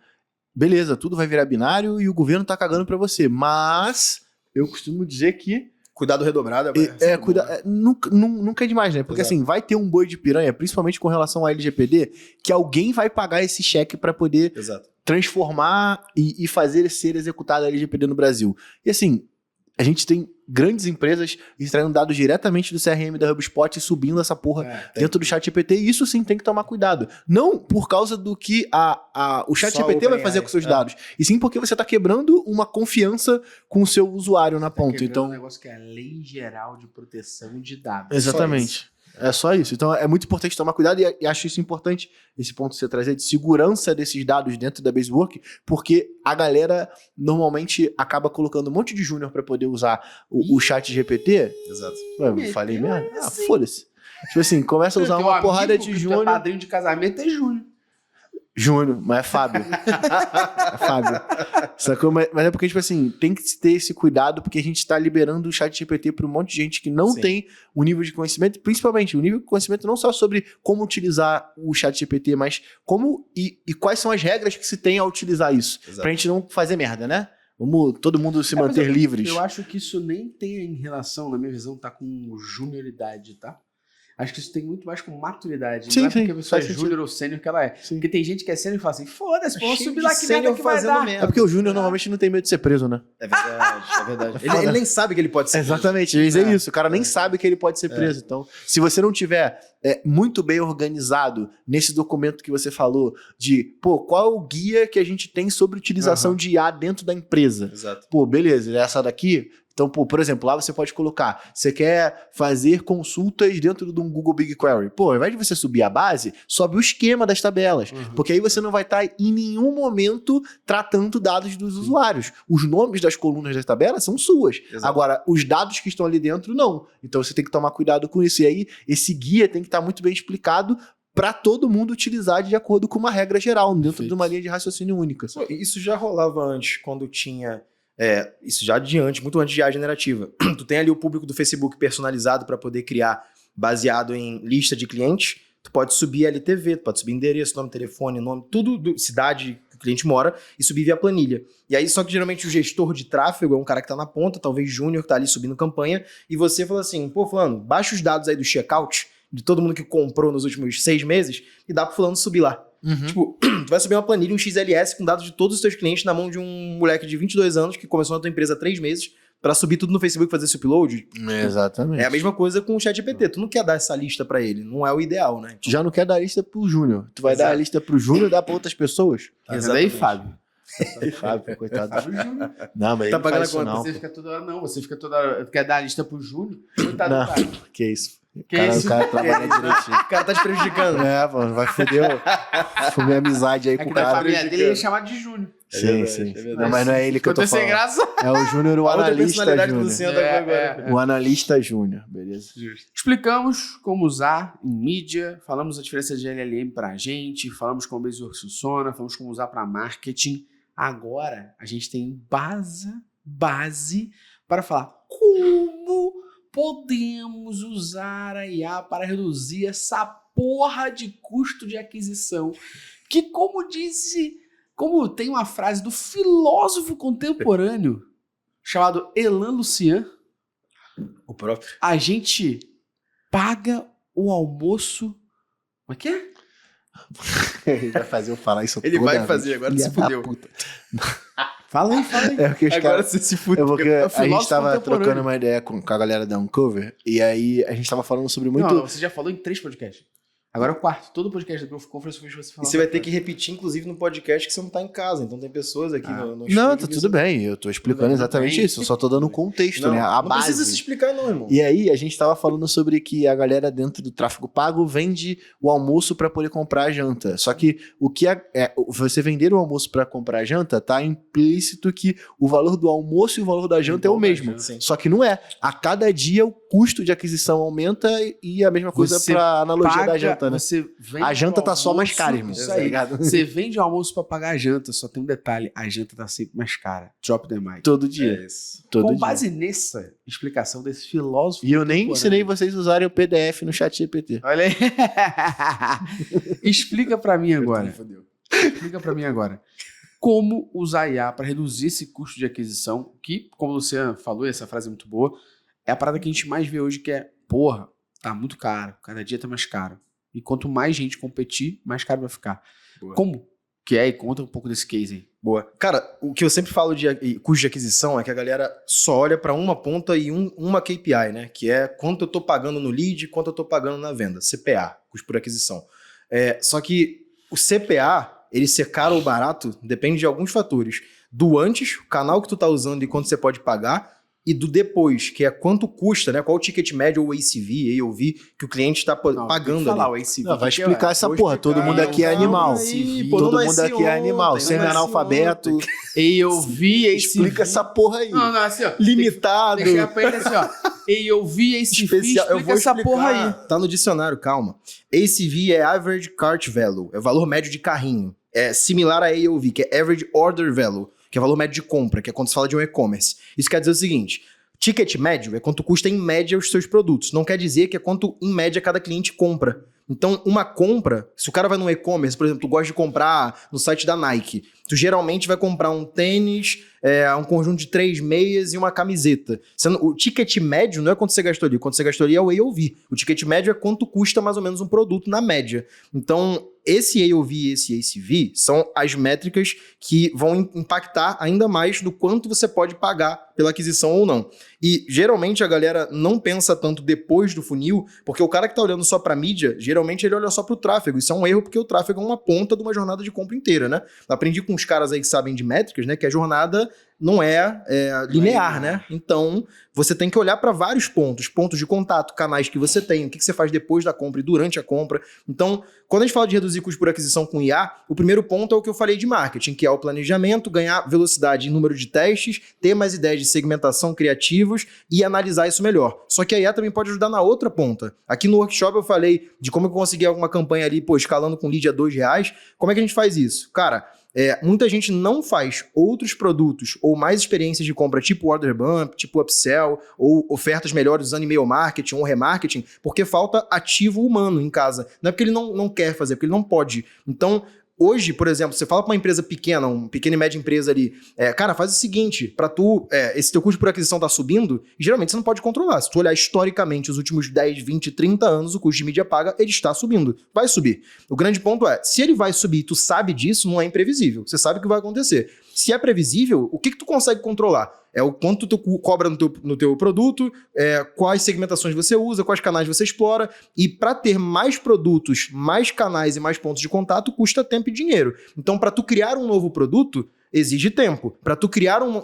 Beleza, tudo vai virar binário e o governo tá cagando pra você, mas eu costumo dizer que cuidado redobrado nunca é demais, né? Porque assim, vai ter um boi de piranha, principalmente com relação à LGPD, que alguém vai pagar esse cheque pra poder transformar e fazer ser executada a LGPD no Brasil. E assim, a gente tem grandes empresas extraindo dados diretamente do CRM da HubSpot e subindo essa porra dentro do ChatGPT, e isso sim tem que tomar cuidado. Não por causa do que o ChatGPT vai fazer com seus dados, e sim porque você está quebrando uma confiança com o seu usuário na ponta. Então, um negócio que é a Lei Geral de Proteção de Dados. Exatamente. É só isso. Então é muito importante tomar cuidado e acho isso importante, esse ponto que você trazer de segurança desses dados dentro da Baseworks, porque a galera normalmente acaba colocando um monte de júnior para poder usar o ChatGPT. Exato. Ué, falei mesmo? Foda-se. Tipo assim, começa a usar uma porrada de júnior. Padrinho de casamento é júnior. Júnior, mas é Fábio. É Fábio. Sacou? Mas é porque, tipo assim, tem que ter esse cuidado, porque a gente tá liberando o ChatGPT para um monte de gente que não tem o nível de conhecimento, principalmente o nível de conhecimento não só sobre como utilizar o ChatGPT, mas como e quais são as regras que se tem a utilizar isso. Pra gente não fazer merda, né? Vamos todo mundo se Mas manter livres. Eu acho que isso nem tem em relação, na minha visão, tá com junioridade, tá? Acho que isso tem muito mais com maturidade. Sim, não é sim, porque a pessoa é faz júnior ou sênior que ela é. Sim. Porque tem gente que é sênior e fala assim, foda-se, vamos Cheio subir de lá que merda sênior que vai fazendo dar. merda. É porque o Júnior normalmente não tem medo de ser preso, né? É verdade, é verdade. Ele nem sabe que ele pode ser. Exatamente, é isso. O cara nem sabe que ele pode ser preso. Então, se você não tiver muito bem organizado nesse documento que você falou de, qual é o guia que a gente tem sobre utilização de IA dentro da empresa? Exato. Beleza, essa daqui... Então, por exemplo, lá você pode colocar, você quer fazer consultas dentro de um Google BigQuery. Ao invés de você subir a base, sobe o esquema das tabelas. Porque aí você não vai estar em nenhum momento tratando dados dos usuários. Os nomes das colunas das tabelas são suas. Exato. Agora, os dados que estão ali dentro, não. Então você tem que tomar cuidado com isso. E aí, esse guia tem que estar muito bem explicado para todo mundo utilizar de acordo com uma regra geral, dentro de uma linha de raciocínio única. Isso já rolava antes, quando tinha... isso já muito antes de IA generativa. Tu tem ali o público do Facebook personalizado para poder criar baseado em lista de clientes. Tu pode subir LTV, tu pode subir endereço, nome, telefone, nome, tudo, cidade que o cliente mora e subir via planilha. E aí, só que geralmente o gestor de tráfego é um cara que tá na ponta, talvez júnior, que tá ali subindo campanha, e você fala assim, fulano, baixa os dados aí do checkout de todo mundo que comprou nos últimos 6 meses e dá pro fulano subir lá. Tipo, tu vai subir uma planilha, um XLS com dados de todos os teus clientes na mão de um moleque de 22 anos que começou na tua empresa há 3 meses pra subir tudo no Facebook e fazer esse upload. Exatamente. É a mesma coisa com o ChatGPT. Tu não quer dar essa lista pra ele. Não é o ideal, né? Tu já não quer dar a lista pro Júnior. Tu vai dar a lista pro Júnior e dar pra outras pessoas. Daí, Fábio. Aí, Fábio, coitado do Júnior. Não, mas Tá ele pagando faz a isso conta, não. Você fica toda hora, não. Você fica toda hora... Quer dar a lista pro Júnior? Coitado Não. do cara. Que isso. Que Cara, isso? o cara trabalha direitinho. O cara tá te prejudicando. Mano, vai foder minha amizade aí É com que o da cara. família dele ele é chamado de Júnior. Sim, verdade, sim. é verdade. Não, mas não é ele que eu tô Ficou sem falando. graça. É o Júnior, o A outra analista personalidade do Júnior. Luciano tá agora. O analista Júnior, beleza? Explicamos como usar em mídia, falamos a diferença de LLM pra gente, falamos como o Bezier funciona, falamos como usar para marketing. Agora a gente tem base para falar como podemos usar a IA para reduzir essa porra de custo de aquisição. Que como tem uma frase do filósofo contemporâneo chamado Elan Lucian, O próprio. a gente paga o almoço. Como é que é? Ele vai fazer eu falar isso Ele toda vai vez. fazer, agora Filha se da fudeu. puta. Fala aí. É porque os Agora caras... você se fudeu. É porque É o a gente filósofo tava contemporâneo. trocando uma ideia com a galera da Uncover, e aí a gente tava falando sobre muito... Não, você já falou em 3 podcasts. Agora é o quarto. Todo podcast da Growth Conference foi você E falar. você vai ter que repetir, inclusive, no podcast que você não tá em casa. Então tem pessoas aqui no Não, estúdio tá que tudo você- bem, eu tô explicando Tudo exatamente bem. isso, eu só tô dando um contexto, Não, né? A não base. precisa se explicar não, irmão. E aí, a gente tava falando sobre que a galera dentro do tráfego pago vende o almoço para poder comprar a janta. Só que você vender o almoço para comprar a janta, tá implícito que o valor do almoço e o valor da janta é o mesmo. Sim. Só que não é. A cada dia o custo de aquisição aumenta e a mesma coisa Você pra analogia da janta, né? Você vende A janta o tá só mais almoço, cara, irmão. Isso Tá aí. ligado? Você vende o almoço pra pagar a janta, só tem um detalhe: a janta tá sempre mais cara. Drop the mic. Todo dia. É isso. Todo Com dia. base nessa explicação desse filósofo. E eu nem contemporâneo. ensinei vocês a usarem o PDF no chat GPT. Olha aí. Explica pra mim agora. Fudeu. Explica pra mim agora. Como usar IA para reduzir esse custo de aquisição, que, como o Luciano falou, essa frase é muito boa, é a parada que a gente mais vê hoje, que é, porra, tá muito caro, cada dia tá mais caro. E quanto mais gente competir, mais caro vai ficar. Boa. Como que é? E conta um pouco desse case aí. Boa. Cara, o que eu sempre falo de custo de aquisição é que a galera só olha pra uma ponta e uma KPI, né? Que é quanto eu tô pagando no lead, quanto eu tô pagando na venda. CPA, custo por aquisição. Só que o CPA, ele ser caro ou barato, depende de alguns fatores. Do antes, o canal que tu tá usando e quanto você pode pagar, e do depois, que é quanto custa, né? Qual o ticket médio ou ACV, AOV, que o cliente tá pagando falar ali. o ACV. Não, vai que explicar essa Vou porra. explicar. Todo mundo aqui é Calma animal. aí, pô, Todo não mundo nasci aqui é animal. ontem, Sem não nasci analfabeto. ontem. AOV, ACV. Explica essa porra aí. Não, assim, ó. Limitado. Tem que chegar pra ele assim, ó. AOV, ACV, Especial. Eu explica vou essa explicar. porra aí. Tá no dicionário, calma. ACV é Average Cart Value, é o valor médio de carrinho. É similar a AOV, que é Average Order Value, que é o valor médio de compra, que é quando se fala de um e-commerce. Isso quer dizer o seguinte: ticket médio é quanto custa em média os seus produtos. Não quer dizer que é quanto em média cada cliente compra. Então, uma compra, se o cara vai no e-commerce, por exemplo, tu gosta de comprar no site da Nike, tu geralmente vai comprar um tênis, um conjunto de 3 meias e uma camiseta. O ticket médio não é quanto você gastou ali. Quanto você gastou ali é o AOV. O ticket médio é quanto custa mais ou menos um produto na média. Então, esse AOV e esse ACV são as métricas que vão impactar ainda mais no quanto você pode pagar pela aquisição ou não. E, geralmente, a galera não pensa tanto depois do funil, porque o cara que está olhando só para mídia, geralmente ele olha só para o tráfego. Isso é um erro, porque o tráfego é uma ponta de uma jornada de compra inteira, né? Aprendi com os caras aí que sabem de métricas, né? Que a jornada não é linear, né? Então, você tem que olhar para vários pontos de contato, canais que você tem, o que você faz depois da compra e durante a compra. Então, quando a gente fala de reduzir custo por aquisição com IA, o primeiro ponto é o que eu falei de marketing, que é o planejamento, ganhar velocidade em número de testes, ter mais ideias de segmentação criativos e analisar isso melhor. Só que a IA também pode ajudar na outra ponta. Aqui no workshop eu falei de como eu consegui alguma campanha ali, escalando com lead a R$2. Como é que a gente faz isso? Cara, muita gente não faz outros produtos ou mais experiências de compra tipo order bump, tipo upsell ou ofertas melhores usando e-mail marketing ou remarketing porque falta ativo humano em casa. Não é porque ele não quer fazer, é porque ele não pode. Então, hoje, por exemplo, você fala para uma empresa pequena, uma pequena e média empresa ali, cara, faz o seguinte, para tu, esse teu custo por aquisição tá subindo, e geralmente você não pode controlar. Se tu olhar historicamente os últimos 10, 20, 30 anos, o custo de mídia paga, ele está subindo. Vai subir. O grande ponto é, se ele vai subir e tu sabe disso, não é imprevisível. Você sabe o que vai acontecer. Se é previsível, o que tu consegue controlar? É o quanto tu cobra no teu produto, quais segmentações você usa, quais canais você explora. E para ter mais produtos, mais canais e mais pontos de contato, custa tempo e dinheiro. Então, para tu criar um novo produto, exige tempo. Para tu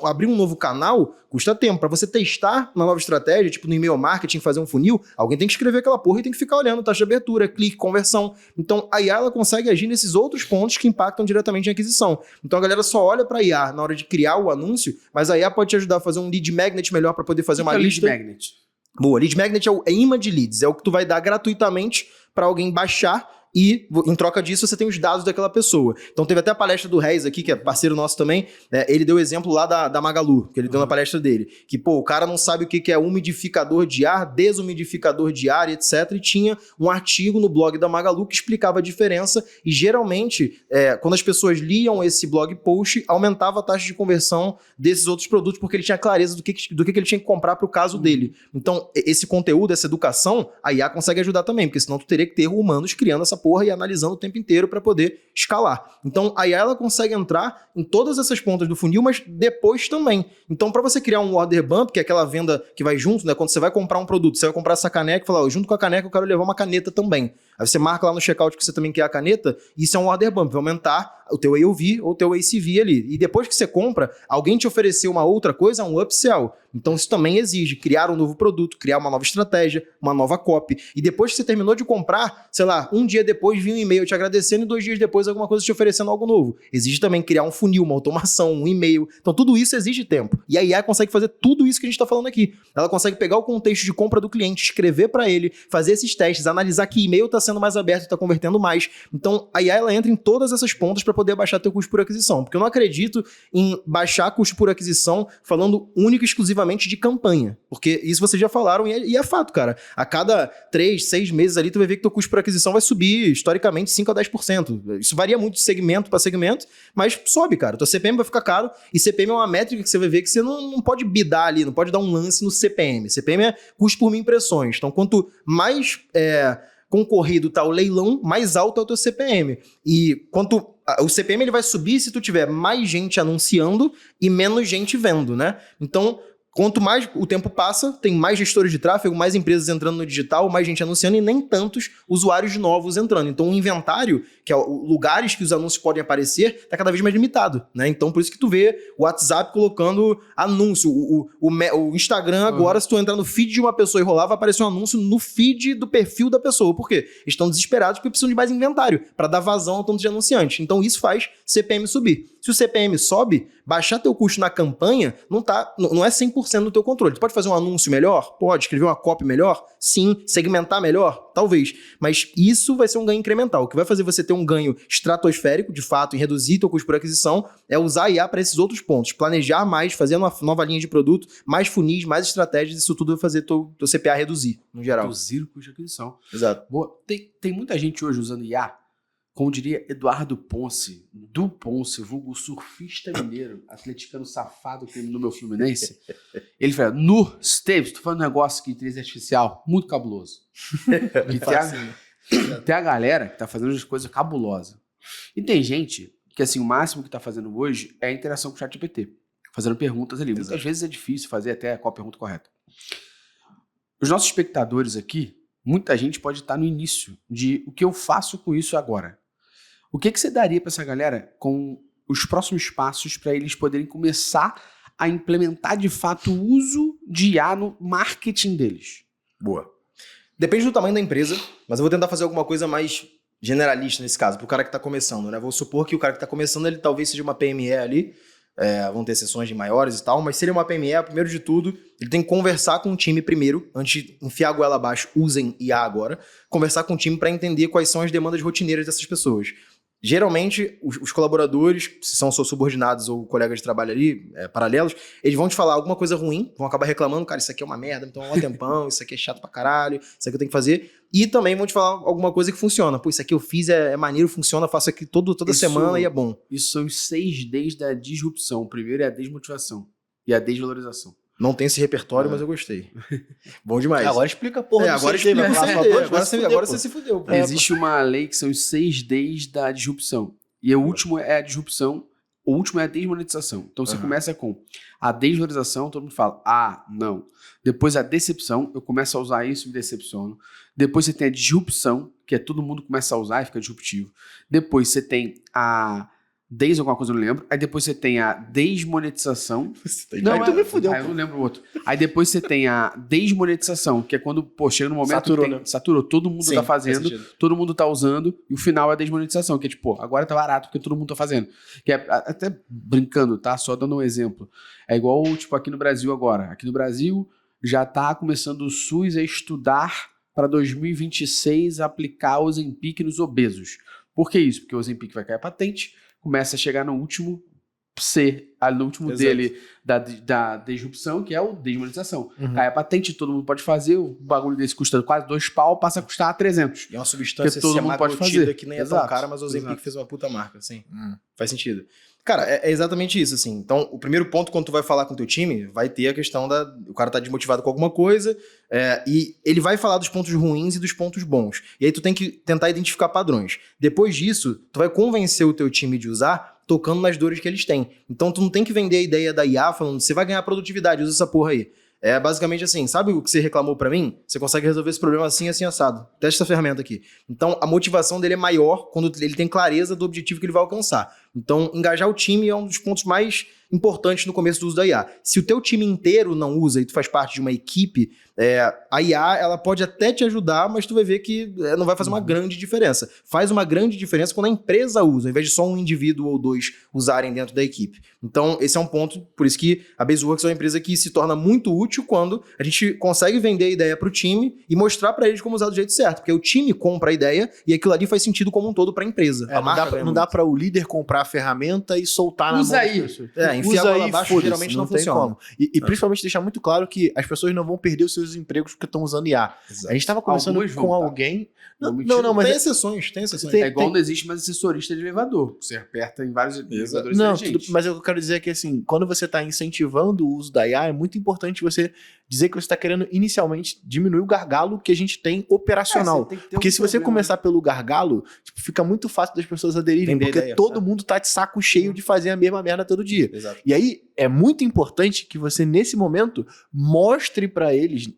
abrir um novo canal, custa tempo. Para você testar uma nova estratégia, tipo no e-mail marketing, fazer um funil, alguém tem que escrever aquela porra e tem que ficar olhando taxa de abertura, clique, conversão. Então, a IA ela consegue agir nesses outros pontos que impactam diretamente em aquisição. Então, a galera só olha para a IA na hora de criar o anúncio, mas a IA pode te ajudar a fazer um lead magnet melhor para poder fazer uma lista. Lead magnet? Boa, lead magnet é imã de leads, é o que tu vai dar gratuitamente para alguém baixar e, em troca disso, você tem os dados daquela pessoa. Então, teve até a palestra do Reis aqui, que é parceiro nosso também, ele deu o exemplo lá da Magalu, que ele deu na palestra dele, que, o cara não sabe o que é umidificador de ar, desumidificador de ar, etc, e tinha um artigo no blog da Magalu que explicava a diferença, e geralmente, quando as pessoas liam esse blog post, aumentava a taxa de conversão desses outros produtos, porque ele tinha clareza do que ele tinha que comprar para o caso dele. Então, esse conteúdo, essa educação, a IA consegue ajudar também, porque senão tu teria que ter humanos criando essa porra e analisando o tempo inteiro para poder escalar. Então, a IA ela consegue entrar em todas essas pontas do funil, mas depois também. Então, para você criar um order bump, que é aquela venda que vai junto, né? Quando você vai comprar um produto, você vai comprar essa caneca e fala, junto com a caneca eu quero levar uma caneta também. Aí você marca lá no checkout que você também quer a caneta, e isso é um order bump, vai aumentar o teu AOV ou o teu ACV ali. E depois que você compra, alguém te ofereceu uma outra coisa, um upsell. Então isso também exige criar um novo produto, criar uma nova estratégia, uma nova copy. E depois que você terminou de comprar, sei lá, um dia depois vinha um e-mail te agradecendo e 2 dias depois alguma coisa te oferecendo algo novo. Exige também criar um funil, uma automação, um e-mail. Então tudo isso exige tempo. E a IA consegue fazer tudo isso que a gente está falando aqui. Ela consegue pegar o contexto de compra do cliente, escrever para ele, fazer esses testes, analisar que e-mail está sendo mais aberto e está convertendo mais. Então a IA ela entra em todas essas pontas para poder baixar teu custo por aquisição. Porque eu não acredito em baixar custo por aquisição falando único e exclusivamente de campanha. Porque isso vocês já falaram e é fato, cara. A cada 3, 6 meses ali, tu vai ver que teu custo por aquisição vai subir, historicamente, 5 a 10%. Isso varia muito de segmento para segmento, mas sobe, cara. Tua CPM vai ficar caro e CPM é uma métrica que você vai ver que você não pode bidar ali, não pode dar um lance no CPM. CPM é custo por mil impressões. Então, quanto mais concorrido tá o leilão, mais alto é o teu CPM. E o CPM ele vai subir se tu tiver mais gente anunciando e menos gente vendo, né? Então, quanto mais o tempo passa, tem mais gestores de tráfego, mais empresas entrando no digital, mais gente anunciando e nem tantos usuários novos entrando. Então, o inventário, que é lugares que os anúncios podem aparecer, está cada vez mais limitado, né? Então, por isso que tu vê o WhatsApp colocando anúncio. O Instagram agora, se tu entrar no feed de uma pessoa e rolar, vai aparecer um anúncio no feed do perfil da pessoa. Por quê? Eles estão desesperados porque precisam de mais inventário para dar vazão ao tanto de anunciantes. Então, isso faz CPM subir. Se Se o CPM sobe, baixar teu custo na campanha não é 100% do teu controle. Tu pode fazer um anúncio melhor? Pode. Escrever uma copy melhor? Sim. Segmentar melhor? Talvez. Mas isso vai ser um ganho incremental. O que vai fazer você ter um ganho estratosférico, de fato, em reduzir teu custo por aquisição, é usar a IA para esses outros pontos. Planejar mais, fazer uma nova linha de produto, mais funis, mais estratégias, isso tudo vai fazer teu CPA reduzir, no geral. Reduzir o custo de aquisição. Exato. Boa. Tem muita gente hoje usando IA, como diria Eduardo Ponce, do Ponce, vulgo surfista mineiro, atleticano safado que no meu Fluminense. Ele fala, Esteves, tô falando um negócio aqui de inteligência artificial, muito cabuloso. E tem a galera que tá fazendo as coisas cabulosas. E tem gente que, assim, o máximo que tá fazendo hoje é a interação com o ChatGPT, fazendo perguntas ali. Muitas vezes é difícil fazer até qual a pergunta correta. Os nossos espectadores aqui, muita gente pode estar no início de o que eu faço com isso agora. O que você daria para essa galera com os próximos passos para eles poderem começar a implementar de fato o uso de IA no marketing deles? Boa. Depende do tamanho da empresa, mas eu vou tentar fazer alguma coisa mais generalista nesse caso, para o cara que está começando, né? Vou supor que o cara que está começando, ele talvez seja uma PME ali, vão ter sessões de maiores e tal, mas se ele é uma PME, primeiro de tudo, ele tem que conversar com o time primeiro, antes de enfiar a goela abaixo, usem IA agora, conversar com o time para entender quais são as demandas rotineiras dessas pessoas. Geralmente, os colaboradores, se são seus subordinados ou colegas de trabalho ali, paralelos, eles vão te falar alguma coisa ruim, vão acabar reclamando, cara, isso aqui é uma merda, então há um tempão, isso aqui é chato pra caralho, isso aqui eu tenho que fazer, e também vão te falar alguma coisa que funciona. Pô, isso aqui eu fiz, é maneiro, funciona, faço aqui toda semana e é bom. Isso são os 6 Ds da disrupção. O primeiro é a desmotivação e a desvalorização. Não tem esse repertório, mas eu gostei. Bom demais. Agora explica a porra. Agora explica. Agora você se fudeu. Existe uma lei que são os 6 Ds da disrupção. E o último é a disrupção, o último é a desmonetização. Então você começa com a desvalorização, todo mundo fala, não. Depois a decepção, eu começo a usar isso e me decepciono. Depois você tem a disrupção, que é todo mundo começa a usar e fica disruptivo. Depois você tem a alguma coisa, eu não lembro. Aí depois você tem a desmonetização. Aí tu me fudeu. Aí eu não lembro o outro. Aí depois você tem a desmonetização, que é quando, chega no momento saturou, todo mundo tá fazendo, todo mundo tá usando, e o final é a desmonetização, que é tipo, agora tá barato porque todo mundo tá fazendo. Que é até brincando, tá? Só dando um exemplo. É igual, tipo, aqui no Brasil agora. Aqui no Brasil já tá começando o SUS a estudar para 2026 aplicar o Ozempic nos obesos. Por que isso? Porque o Ozempic vai cair a patente, começa a chegar no último C, no último dele da disrupção, que é o desmonetização. Cai a patente, todo mundo pode fazer, o bagulho desse custa quase 2 pau, passa a custar 300. E é uma substância todo mundo pode fazer, que nem é tão cara, mas o Ozempic fez uma puta marca, assim. Faz sentido. Cara, é exatamente isso, assim. Então, o primeiro ponto, quando tu vai falar com o teu time, vai ter a questão o cara tá desmotivado com alguma coisa, e ele vai falar dos pontos ruins e dos pontos bons. E aí tu tem que tentar identificar padrões. Depois disso, tu vai convencer o teu time de usar, tocando nas dores que eles têm. Então, tu não tem que vender a ideia da IA falando, você vai ganhar produtividade, usa essa porra aí. É basicamente assim, sabe o que você reclamou pra mim? Você consegue resolver esse problema assim, assim, assado. Teste essa ferramenta aqui. Então, a motivação dele é maior quando ele tem clareza do objetivo que ele vai alcançar. Então, engajar o time é um dos pontos mais importantes no começo do uso da IA. Se o teu time inteiro não usa e tu faz parte de uma equipe, a IA ela pode até te ajudar, mas tu vai ver que não vai fazer uma grande diferença. Faz uma grande diferença quando a empresa usa, ao invés de só um indivíduo ou 2 usarem dentro da equipe. Então, esse é um ponto, por isso que a Baseworks é uma empresa que se torna muito útil quando a gente consegue vender a ideia para o time e mostrar para eles como usar do jeito certo, porque o time compra a ideia e aquilo ali faz sentido como um todo para a empresa. Não dá para o líder comprar a ferramenta e soltar na mão das pessoas. Enfiar a bola abaixo geralmente não funciona. Como. E principalmente deixar muito claro que as pessoas não vão perder os seus empregos porque estão usando IA. Exato. A gente estava conversando com alguém... Não, mas tem exceções. É igual não existe mais assessorista de elevador. Você aperta em vários elevadores inteligentes. Mas eu quero dizer que assim, quando você está incentivando o uso da IA, é muito importante você dizer que você está querendo inicialmente diminuir o gargalo que a gente tem operacional. Porque se você começar pelo gargalo, fica muito fácil das pessoas aderirem, porque todo mundo tá de saco cheio de fazer a mesma merda todo dia. Exato. E aí, é muito importante que você, nesse momento, mostre pra eles,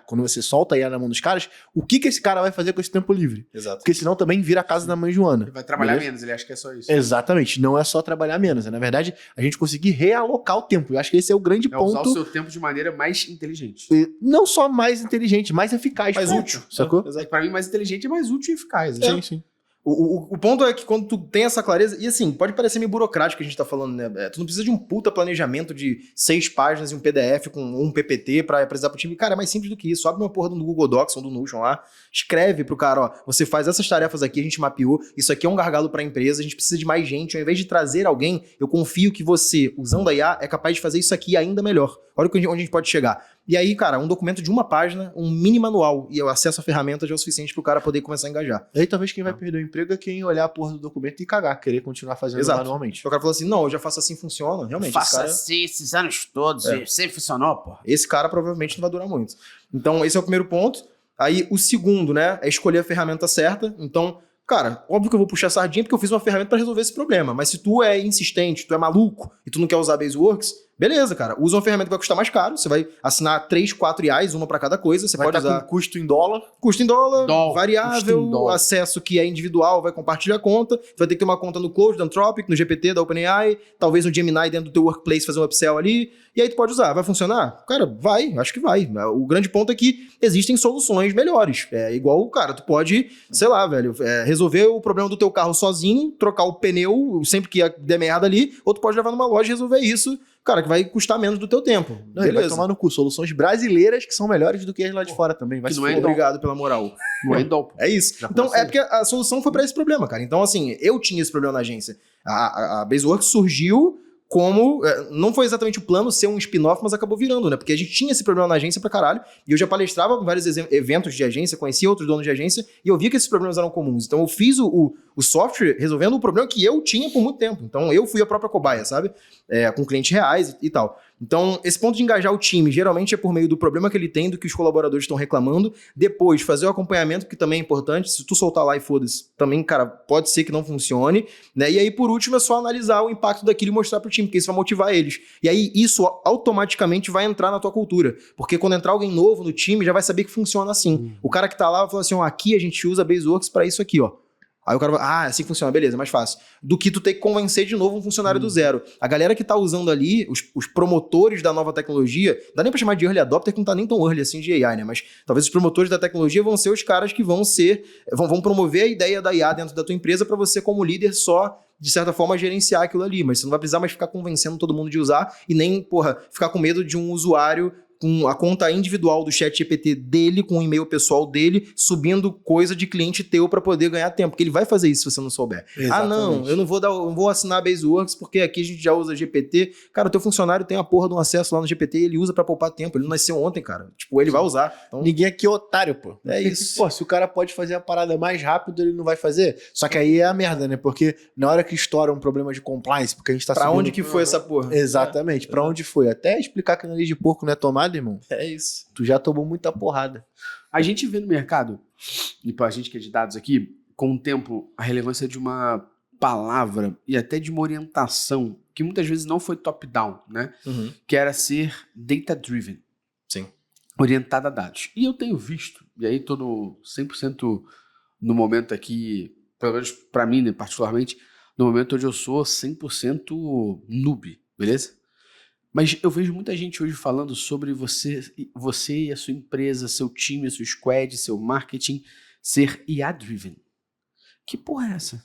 quando você solta a IA na mão dos caras, o que esse cara vai fazer com esse tempo livre. Exato. Porque senão também vira a casa da mãe Joana. Ele vai trabalhar menos, ele acha que é só isso. Exatamente. Não é só trabalhar menos. É, na verdade, a gente conseguir realocar o tempo. Eu acho que esse é o grande ponto. Usar o seu tempo de maneira mais inteligente. Não só mais inteligente, mais eficaz. Mais útil. Sacou? Pra mim, mais inteligente é mais útil e eficaz. Né? Sim. O ponto é que quando tu tem essa clareza, e assim, pode parecer meio burocrático que a gente tá falando, né? Tu não precisa de um puta planejamento de 6 páginas e um PDF com um PPT pra apresentar pro time. Cara, é mais simples do que isso. Abre uma porra do Google Docs ou do Notion lá, escreve pro cara, ó, você faz essas tarefas aqui, a gente mapeou, isso aqui é um gargalo pra empresa, a gente precisa de mais gente, ao invés de trazer alguém, eu confio que você, usando a IA, é capaz de fazer isso aqui ainda melhor. Olha onde a gente pode chegar. E aí, cara, um documento de uma página, um mini manual e o acesso à ferramenta já é o suficiente pro cara poder começar a engajar. E aí talvez quem vai perder o emprego é quem olhar a porra do documento e cagar, querer continuar fazendo Exato. manualmente. O cara falou assim, não, eu já faço assim, funciona. Realmente, Faça assim esses anos todos e sempre funcionou, pô. esse cara provavelmente não vai durar muito. Então, esse é o primeiro ponto. Aí, o segundo, né, é escolher a ferramenta certa. Então, cara, óbvio que eu vou puxar a sardinha porque eu fiz uma ferramenta para resolver esse problema. Mas se tu é insistente, tu é maluco e tu não quer usar Baseworks, beleza, cara. Usa uma ferramenta que vai custar mais caro. Você vai assinar 3, 4 IAs, uma para cada coisa. Você Vai pode estar usar com custo em dólar. custo em dólar, Custo variável, em dólar. acesso que é individual, vai compartilhar a conta. Tu vai ter que ter uma conta no Cloud, da Anthropic, no GPT, da OpenAI, talvez no Gemini dentro do teu Workplace fazer um upsell ali. E aí tu pode usar. Vai funcionar? Cara, vai. Acho que vai. O grande ponto é que existem soluções melhores. É igual, cara, tu pode, sei lá, velho, resolver o problema do teu carro sozinho, trocar o pneu sempre que der merda ali, ou tu pode levar numa loja e resolver isso, cara, que vai custar menos do teu tempo. Não, ele vai tomar no cu. Soluções brasileiras que são melhores do que as lá de fora também. Vai Que se não é foder. Obrigado pela moral. Não é dó, pô. É isso. Já Então, comecei. é porque a solução foi pra esse problema, cara. Então, assim, eu tinha esse problema na agência. A Baseworks surgiu como... não foi exatamente o plano ser um spin-off, mas acabou virando, né? Porque a gente tinha esse problema na agência pra caralho, e eu já palestrava em vários eventos de agência, conhecia outros donos de agência, e eu via que esses problemas eram comuns. Então, eu fiz o software resolvendo o problema que eu tinha por muito tempo. Então, eu fui a própria cobaia, sabe? Com clientes reais e tal. Então, esse ponto de engajar o time geralmente é por meio do problema que ele tem, do que os colaboradores estão reclamando. Depois, fazer o acompanhamento, que também é importante. Se tu soltar lá e foda-se, também, cara, pode ser que não funcione, né? E aí, por último, é só analisar o impacto daquilo e mostrar pro time, porque isso vai motivar eles. E aí, isso automaticamente vai entrar na tua cultura. Porque quando entrar alguém novo no time, já vai saber que funciona assim. O cara que tá lá vai falar assim, ó, aqui a gente usa Baseworks pra isso aqui, ó. Aí o cara vai, assim funciona, beleza, mais fácil. Do que tu ter que convencer de novo um funcionário do zero. A galera que tá usando ali, os promotores da nova tecnologia, não dá nem pra chamar de early adopter, que não tá nem tão early assim de AI, né? Mas talvez os promotores da tecnologia vão ser os caras que vão promover a ideia da IA dentro da tua empresa pra você, como líder, só, de certa forma, gerenciar aquilo ali. Mas você não vai precisar mais ficar convencendo todo mundo de usar e nem, ficar com medo de um usuário com a conta individual do ChatGPT dele, com o e-mail pessoal dele, subindo coisa de cliente teu para poder ganhar tempo, porque ele vai fazer isso se você não souber. Exatamente. Ah, não, eu não vou assinar a Baseworks porque aqui a gente já usa GPT. Cara, o teu funcionário tem a porra de um acesso lá no GPT e ele usa para poupar tempo. Ele não nasceu ontem, cara. Tipo, ele vai usar. Então, Ninguém aqui é otário, pô. É isso. Pô, se o cara pode fazer a parada mais rápido, ele não vai fazer. Só que aí é a merda, né? Porque na hora que estoura um problema de compliance, porque a gente tá pra subindo... onde que foi essa porra? Exatamente, pra onde foi? Até explicar que a nariz de porco não é tomada, irmão. É isso. Tu já tomou muita porrada. A gente vê no mercado, e pra gente que é de dados aqui, com o tempo, a relevância de uma palavra e até de uma orientação que muitas vezes não foi top-down, né? Uhum. Que era ser data-driven. Sim. Orientada a dados. E eu tenho visto, e aí tô no 100% no momento aqui, pelo menos pra mim, né, particularmente, no momento onde eu sou 100% noob, beleza? Mas eu vejo muita gente hoje falando sobre você e a sua empresa, seu time, seu squad, seu marketing ser IA-driven. Que porra é essa?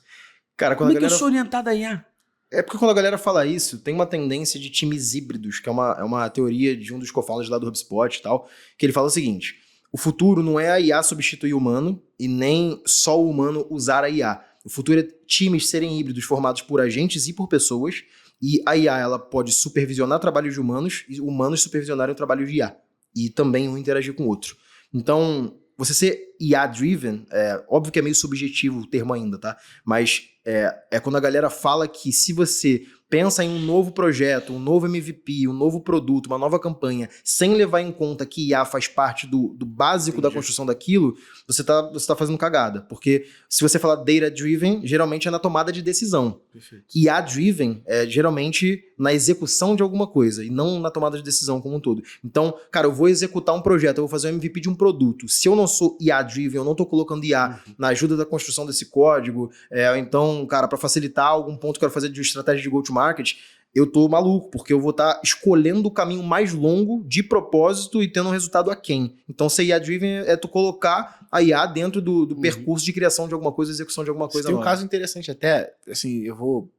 Cara, quando Como a é que eu galera... sou orientada a IA? É porque quando a galera fala isso, tem uma tendência de times híbridos, que é uma teoria de um dos co-founders lá do HubSpot e tal, que ele fala o seguinte: o futuro não é a IA substituir o humano e nem só o humano usar a IA. O futuro é times serem híbridos formados por agentes e por pessoas, e a IA ela pode supervisionar trabalhos de humanos e humanos supervisionarem o trabalho de IA. E também um interagir com o outro. Então, você ser IA-driven, óbvio que é meio subjetivo o termo ainda, tá? Mas é quando a galera fala que se você pensa em um novo projeto, um novo MVP, um novo produto, uma nova campanha, sem levar em conta que IA faz parte do básico da construção daquilo, você tá fazendo cagada. Porque se você falar data-driven, geralmente é na tomada de decisão. Perfeito. IA-driven é geralmente na execução de alguma coisa e não na tomada de decisão como um todo. Então, cara, eu vou executar um projeto, eu vou fazer um MVP de um produto. Se eu não sou IA-driven, eu não tô colocando IA na ajuda da construção desse código, então, cara, para facilitar algum ponto que eu quero fazer de estratégia de go-to-market, eu tô maluco, porque eu vou estar escolhendo o caminho mais longo de propósito e tendo um resultado aquém. Então, ser IA-driven é tu colocar a IA dentro do percurso de criação de alguma coisa, execução de alguma coisa Tem um nova. caso interessante até, assim, eu vou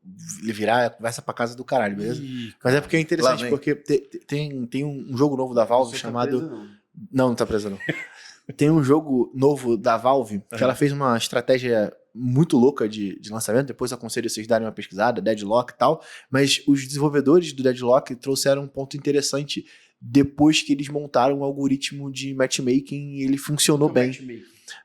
virar a conversa pra casa do caralho, beleza? Mas é porque é Lá interessante, vem. porque tem um jogo novo da Valve chamado... Tá preso, Não tá preso não. Tem um jogo novo da Valve que ela fez uma estratégia muito louca de lançamento. Depois eu aconselho vocês darem uma pesquisada, Deadlock e tal. Mas os desenvolvedores do Deadlock trouxeram um ponto interessante depois que eles montaram um algoritmo de matchmaking e ele funcionou bem.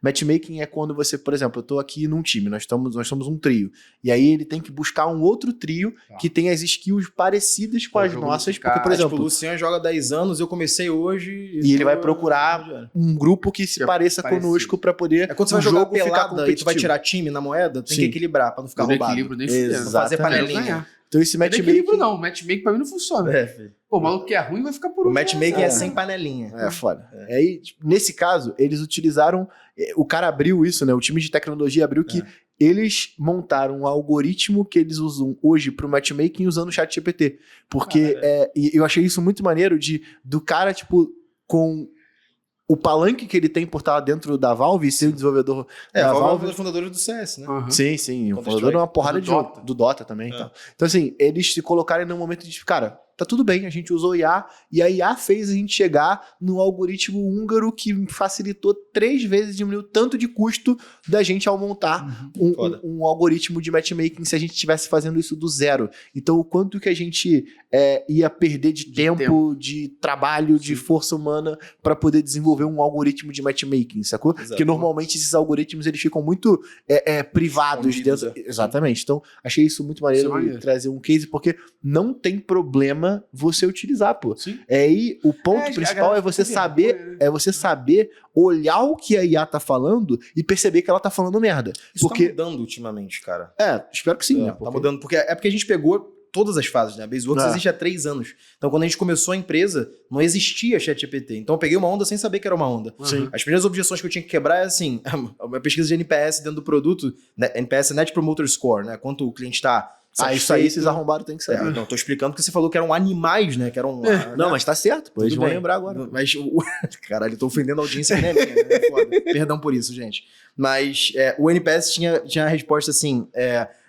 Matchmaking é quando você, por exemplo, eu tô aqui num time, nós somos um trio. E aí ele tem que buscar um outro trio que tem as skills parecidas com as nossas. Porque, por exemplo, o Luciano joga 10 anos, eu comecei hoje... E ele vai procurar um grupo que se pareça conosco pra poder É quando você vai o jogar jogo ficar pelada e tu vai competitivo. tirar time na moeda, tem Sim. que equilibrar pra não ficar roubado. equilíbrio nem Exato. Fazer Exatamente. panelinha. Então esse Não é matchmaking... equilíbrio não, matchmaking pra mim não funciona. Filho. Pô, o maluco que é ruim vai ficar por O um. matchmaking é sem panelinha. É foda. Aí, tipo, nesse caso, eles utilizaram... O cara abriu isso, né? O time de tecnologia abriu que eles montaram um algoritmo que eles usam hoje pro matchmaking usando o ChatGPT. Porque e eu achei isso muito maneiro do cara, tipo, com o palanque que ele tem por estar dentro da Valve e ser o desenvolvedor A da Valve é Valve. um dos fundadores do CS, né? Aham. Sim. O Counter-Strike. fundador é uma porrada Do de jogo. Dota. Do Dota também. e tal. Então, assim, eles se colocarem num momento de, cara, tá tudo bem, a gente usou IA, e a IA fez a gente chegar no algoritmo húngaro que facilitou 3 vezes, diminuiu tanto de custo da gente ao montar Foda. um algoritmo de matchmaking se a gente estivesse fazendo isso do zero. Então, o quanto que a gente ia perder de tempo, de trabalho, de força humana para poder desenvolver um algoritmo de matchmaking, sacou? Exato. Porque normalmente esses algoritmos eles ficam muito privados Escondidos, dentro. Exatamente. Então, achei isso muito maneiro, Isso é maneiro. trazer um case, porque não tem problema você utilizar, pô. Sim. Aí o ponto a principal galera é você fica com saber, vergonha, né? olhar o que a IA tá falando e perceber que ela tá falando merda. Isso Porque tá mudando ultimamente, cara. espero que sim, né? Tá Porque- mudando. Porque a gente pegou todas as fases, né? A Baseworks existe há 3 anos. Então, quando a gente começou a empresa, não existia ChatGPT. Então, eu peguei uma onda sem saber que era uma onda. Sim. As primeiras objeções que eu tinha que quebrar é assim, a minha pesquisa de NPS dentro do produto, né? NPS é Net Promoter Score, né? Quanto o cliente tá isso aí satisfeito. esses arrombados tem que saber. Não, tô explicando porque você falou que eram animais, né? Que eram... Não, mas tá certo, pô. Eles Tudo vão bem. lembrar agora. Mas, caralho, eu tô ofendendo a audiência que não é minha, né? É foda. Perdão por isso, gente. Mas o NPS tinha a resposta assim,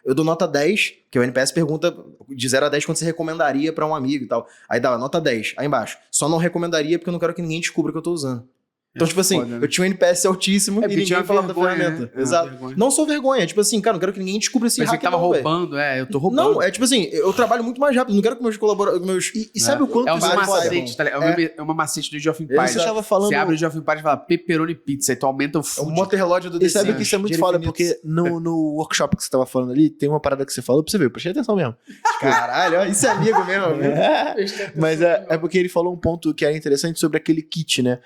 eu dou nota 10, que o NPS pergunta de 0 a 10 quanto você recomendaria pra um amigo e tal. Aí dá nota 10, aí embaixo. Só não recomendaria porque eu não quero que ninguém descubra que eu tô usando. Então, tipo assim, foda, né? eu tinha um NPS altíssimo e porque ninguém tinha falava da vergonha, ferramenta. né? Exato. Vergonha. Não sou vergonha, tipo assim, cara, não quero que ninguém descubra esse Pensei hack que tava não, velho. roubando, eu tô roubando. Não, é tipo assim, eu trabalho muito mais rápido, não quero que meus colaboradores... E sabe o quanto É uma isso macete, tá ligado? É uma macete do Age of Empires. Você tava falando... Você abre o Age of Empires e fala pepperoni pizza, aí tu aumenta o É um food. motor relógio do E The sabe Sims, que isso é muito dinheiro foda, infinito. porque no workshop que você tava falando ali, tem uma parada que você falou pra você ver, eu prestei atenção mesmo. Caralho, ó, isso é amigo mesmo, viu? Mas é porque ele falou um ponto que era interessante sobre aquele kit, né?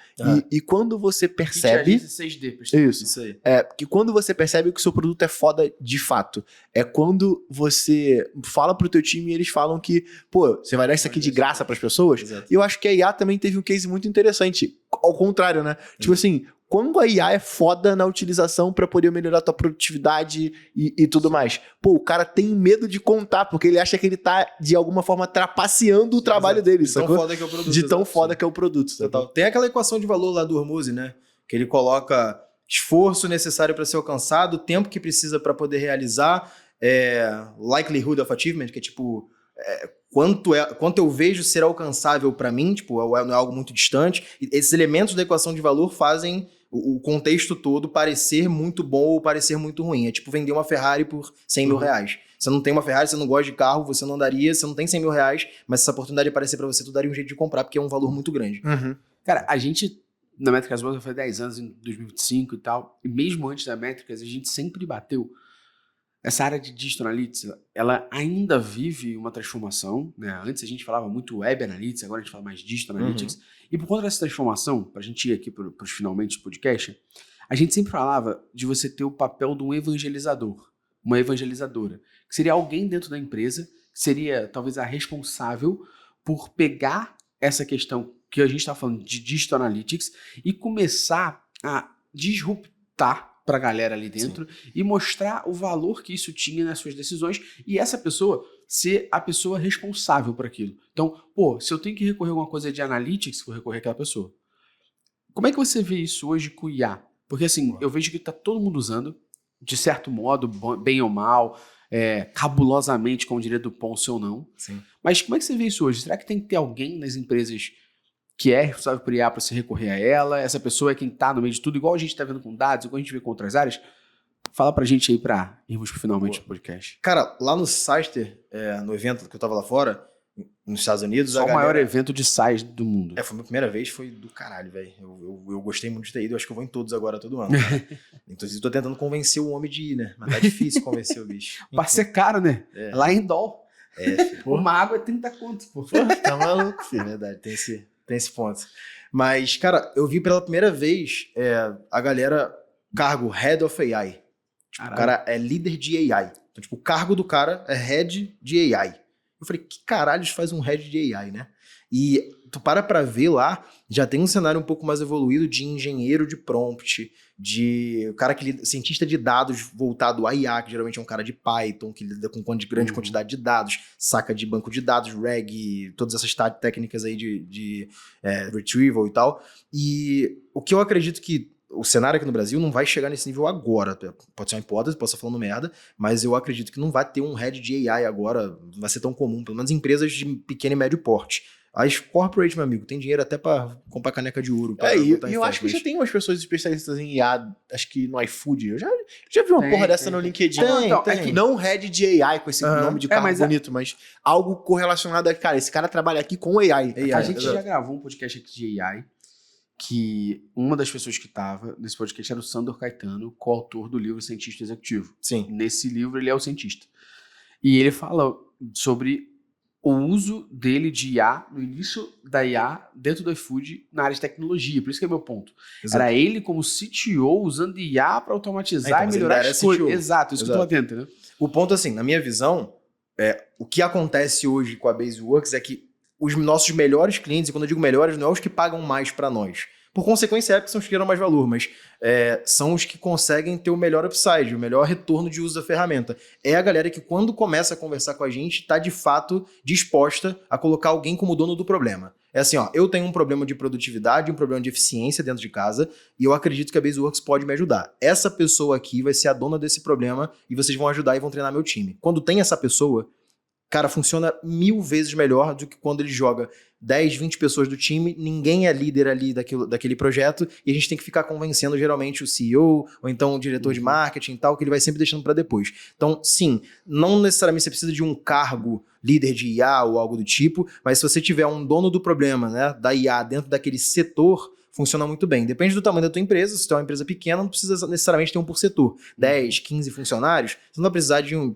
E quando você percebe... 6D, Isso. aí. Que quando você percebe que o seu produto é foda de fato, é quando você fala pro teu time e eles falam que, pô, você vai dar isso aqui de graça pras pessoas. Exato. E eu acho que a IA também teve um case muito interessante. Ao contrário, né? Tipo assim, quando a IA é foda na utilização pra poder melhorar a tua produtividade e tudo mais. Pô, o cara tem medo de contar, porque ele acha que ele tá, de alguma forma, trapaceando o trabalho dele, De tão sacou? foda que é o produto. De tão exato. foda que é o produto. sacou? Total. Tem aquela equação de valor lá do Hormuzzi, né? Que ele coloca esforço necessário para ser alcançado, tempo que precisa para poder realizar, likelihood of achievement, que é tipo quanto eu vejo ser alcançável para mim, tipo, não é algo muito distante. E esses elementos da equação de valor fazem o contexto todo parecer muito bom ou parecer muito ruim. É tipo vender uma Ferrari por 100 mil reais. Você não tem uma Ferrari, você não gosta de carro, você não daria, você não tem 100 mil reais, mas se essa oportunidade aparecer para você, tu daria um jeito de comprar, porque é um valor muito grande. Uhum. Cara, a gente, na Métricas Boas, foi 10 anos, em 2025 e tal, e mesmo antes da Métricas, a gente sempre bateu. Essa área de Digital Analytics, ela ainda vive uma transformação, né? Antes a gente falava muito Web Analytics, agora a gente fala mais Digital Analytics. E por conta dessa transformação, pra gente ir aqui pros finalmente do podcast, a gente sempre falava de você ter o papel de um evangelizador, uma evangelizadora, que seria alguém dentro da empresa, que seria talvez a responsável por pegar essa questão que a gente está falando de Digital Analytics e começar a disruptar para a galera ali dentro e mostrar o valor que isso tinha nas suas decisões. E essa pessoa ser a pessoa responsável por aquilo. Então, pô, se eu tenho que recorrer a alguma coisa de analytics, vou recorrer àquela pessoa. Como é que você vê isso hoje com o IA? Porque assim, eu vejo que tá todo mundo usando, de certo modo, bem ou mal, cabulosamente, como diria Dupont, ou não. Sim. Mas como é que você vê isso hoje? Será que tem que ter alguém nas empresas que é responsável por IA para se recorrer a ela? Essa pessoa é quem tá no meio de tudo, igual a gente tá vendo com dados, igual a gente vê com outras áreas? Fala pra gente aí pra irmos finalmente pro podcast. Cara, lá no Cyster, no evento que eu tava lá fora, nos Estados Unidos... Só o maior evento de SaaS do mundo. Foi a minha primeira vez, foi do caralho, velho. Eu gostei muito de ter ido, eu acho que eu vou em todos agora, todo ano. Cara. Inclusive, tô tentando convencer o homem de ir, né? Mas tá difícil convencer o bicho. Pra ser caro, né? Lá em Dol. Filho. Uma água é 30 conto, pô. Tá maluco, filho. Verdade, tem esse ponto. Mas, cara, eu vi pela primeira vez a galera, cargo Head of AI. Tipo, o cara é líder de AI. Então, tipo, o cargo do cara é Head de AI. Eu falei, que caralho faz um Head de AI, né? E tu pra ver lá, já tem um cenário um pouco mais evoluído de engenheiro de prompt, de cara que cientista de dados voltado a IA, que geralmente é um cara de Python, que lida com grande quantidade de dados, saca de banco de dados, RAG, todas essas técnicas aí de retrieval e tal. E o que eu acredito que o cenário aqui no Brasil não vai chegar nesse nível agora. Pode ser uma hipótese, posso estar falando merda, mas eu acredito que não vai ter um head de AI agora, não vai ser tão comum, pelo menos empresas de pequeno e médio porte. As corporate, meu amigo, tem dinheiro até pra comprar caneca de ouro. E eu acho que já tem umas pessoas especialistas em IA, acho que no iFood. Eu já vi uma porra dessa no LinkedIn. Tem. Não head de AI com esse nome de cargo bonito, mas algo correlacionado a, cara, esse cara trabalha aqui com AI. A gente já gravou um podcast aqui de AI, que uma das pessoas que estava nesse podcast era o Sandor Caetano, coautor do livro Cientista Executivo. Sim. Nesse livro ele é o cientista. E ele fala sobre o uso dele de IA, no início da IA, dentro do iFood, na área de tecnologia. Por isso que é meu ponto. Exato. Era ele como CTO usando IA para automatizar então, e melhorar as coisas. CTO. Exato, isso que eu tô atento, né? O ponto, assim, na minha visão, o que acontece hoje com a Baseworks é que os nossos melhores clientes, e quando eu digo melhores, não é os que pagam mais para nós. Por consequência, que são os que geram mais valor, mas são os que conseguem ter o melhor upside, o melhor retorno de uso da ferramenta. É a galera que, quando começa a conversar com a gente, está de fato disposta a colocar alguém como dono do problema. É assim, ó, eu tenho um problema de produtividade, um problema de eficiência dentro de casa, e eu acredito que a Baseworks pode me ajudar. Essa pessoa aqui vai ser a dona desse problema, e vocês vão ajudar e vão treinar meu time. Quando tem essa pessoa, cara, funciona 1000 vezes melhor do que quando ele joga 10, 20 pessoas do time, ninguém é líder ali daquele projeto, e a gente tem que ficar convencendo geralmente o CEO, ou então o diretor de marketing e tal, que ele vai sempre deixando para depois. Então, sim, não necessariamente você precisa de um cargo líder de IA ou algo do tipo, mas se você tiver um dono do problema, né, da IA dentro daquele setor, funciona muito bem. Depende do tamanho da tua empresa. Se tu é uma empresa pequena, não precisa necessariamente ter um por setor. 10, 15 funcionários, você não vai precisar de um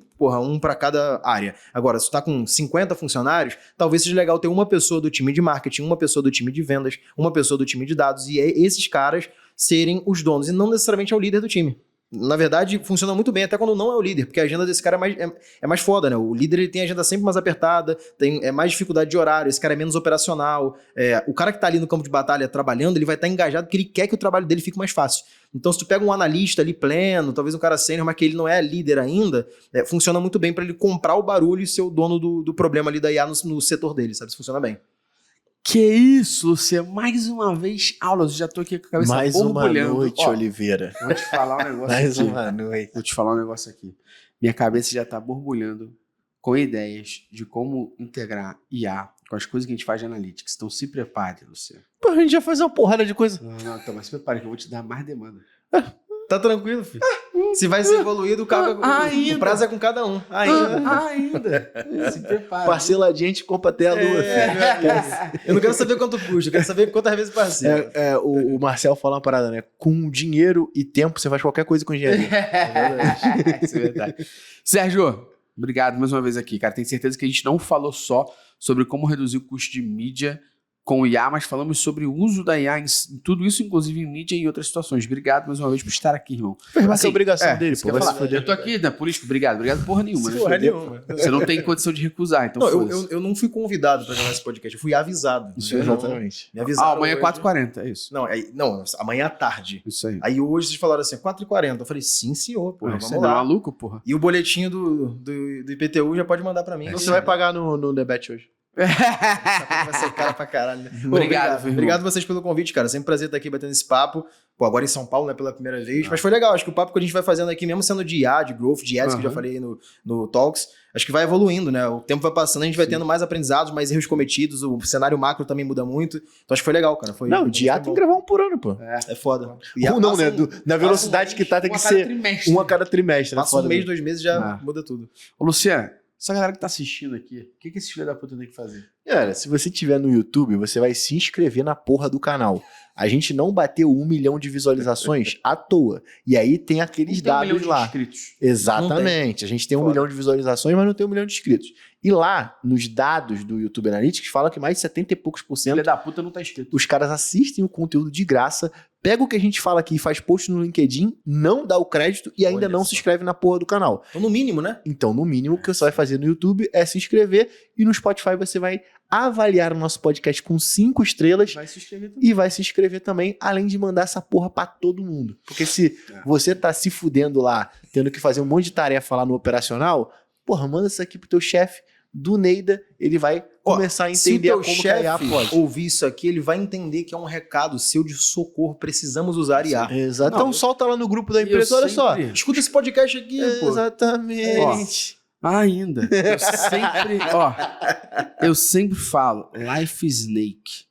para cada área. Agora, se tu tá com 50 funcionários, talvez seja legal ter uma pessoa do time de marketing, uma pessoa do time de vendas, uma pessoa do time de dados, e esses caras serem os donos, e não necessariamente é o líder do time. Na verdade, funciona muito bem até quando não é o líder, porque a agenda desse cara é mais foda, né? O líder ele tem a agenda sempre mais apertada, tem mais dificuldade de horário, esse cara é menos operacional. O cara que tá ali no campo de batalha trabalhando, ele vai estar engajado porque ele quer que o trabalho dele fique mais fácil. Então, se tu pega um analista ali pleno, talvez um cara sênior, mas que ele não é líder ainda, funciona muito bem para ele comprar o barulho e ser o dono do problema ali da IA no setor dele, sabe? Isso funciona bem. Que isso, Luciano. Mais uma vez, aulas. Já tô aqui com a cabeça borbulhando. Mais uma noite, Oliveira. Vou te falar um negócio Mais aqui. uma noite. Vou te falar um negócio aqui. Minha cabeça já tá borbulhando com ideias de como integrar IA com as coisas que a gente faz de analytics. Então se prepare, Luciano. Pô, a gente já faz uma porrada de coisa. Não, então, mas se prepare que eu vou te dar mais demanda. Tá tranquilo, filho. Se vai ser evoluído, o prazo é com cada um. Ainda. Se prepara. Parceladinha, a gente compra até a lua, filho. Eu não quero saber quanto custa, eu quero saber quantas vezes parceiro. O Marcel fala uma parada, né? Com dinheiro e tempo, você faz qualquer coisa com engenharia. É verdade. Isso é verdade. Sérgio, obrigado mais uma vez aqui, cara. Tenho certeza que a gente não falou só sobre como reduzir o custo de mídia com o IA, mas falamos sobre o uso da IA em tudo isso, inclusive em mídia e em outras situações. Obrigado mais uma vez por estar aqui, irmão. Mas essa é a obrigação dele, isso pô. que eu ia Vai se falar. foder. Eu tô aqui, né, político, obrigado porra nenhuma. né? Porra nenhuma. Você não tem condição de recusar, então Não, foda-se. eu não fui convidado pra gravar esse podcast, eu fui avisado. Isso né? Exatamente. Me avisaram Amanhã é hoje. 4h40, é isso. Não, amanhã à tarde. Isso aí. Aí hoje vocês falaram assim, 4h40. Eu falei, sim, senhor, porra, Você vamos não é lá. maluco, porra? E o boletim do IPTU já pode mandar pra mim. Então você vai pagar no debate hoje. Vai ser cara pra caralho. Né? Pô, Obrigado, irmão. Obrigado vocês pelo convite, cara. Sempre um prazer estar aqui batendo esse papo. Pô, agora em São Paulo, né, pela primeira vez. Mas foi legal. Acho que o papo que a gente vai fazendo aqui, mesmo sendo de IA, de growth, de ads, que eu já falei aí no Talks, acho que vai evoluindo, né? O tempo vai passando, a gente vai tendo mais aprendizados, mais erros cometidos. O cenário macro também muda muito. Então acho que foi legal, cara. Foi, Não, de IA foi tem bom. que gravar um por ano, pô. É foda. Um não, né? Na velocidade que tá, tem que ser um a cada trimestre. né? Passa um Foda mês, mesmo. 2 meses, já muda tudo. Ô, Luciano, essa galera que tá assistindo aqui, o que esse filho da puta tem que fazer? Cara, se você tiver no YouTube, você vai se inscrever na porra do canal. A gente não bateu 1 milhão de visualizações à toa. E aí tem aqueles Não tem 1 milhão dados de lá. inscritos. Exatamente. A gente tem 1 milhão de visualizações, mas não tem 1 milhão de inscritos. E lá, nos dados do YouTube Analytics, fala que mais de 70 e poucos por Filha cento da puta não tá inscrito. os caras assistem o conteúdo de graça, pega o que a gente fala aqui e faz post no LinkedIn, não dá o crédito e ainda Olha não só. se inscreve na porra do canal. Então, no mínimo, né? Então, no mínimo, o que você vai fazer no YouTube é se inscrever e no Spotify você vai avaliar o nosso podcast com 5 estrelas Vai se inscrever também. e vai se inscrever também, além de mandar essa porra pra todo mundo. Porque se você tá se fudendo lá, tendo que fazer um monte de tarefa lá no operacional, porra, manda isso aqui pro teu chefe do Neida, ele vai começar a Se o entender teu como que a IA chefe pode. ouvir isso aqui, ele vai entender que é um recado seu de socorro. Precisamos usar IA. Exato. Não, Então solta lá no grupo da E eu empresa, olha só. sempre- Escuta esse podcast aqui, pô. Exatamente. Ainda. Eu sempre falo, life snake.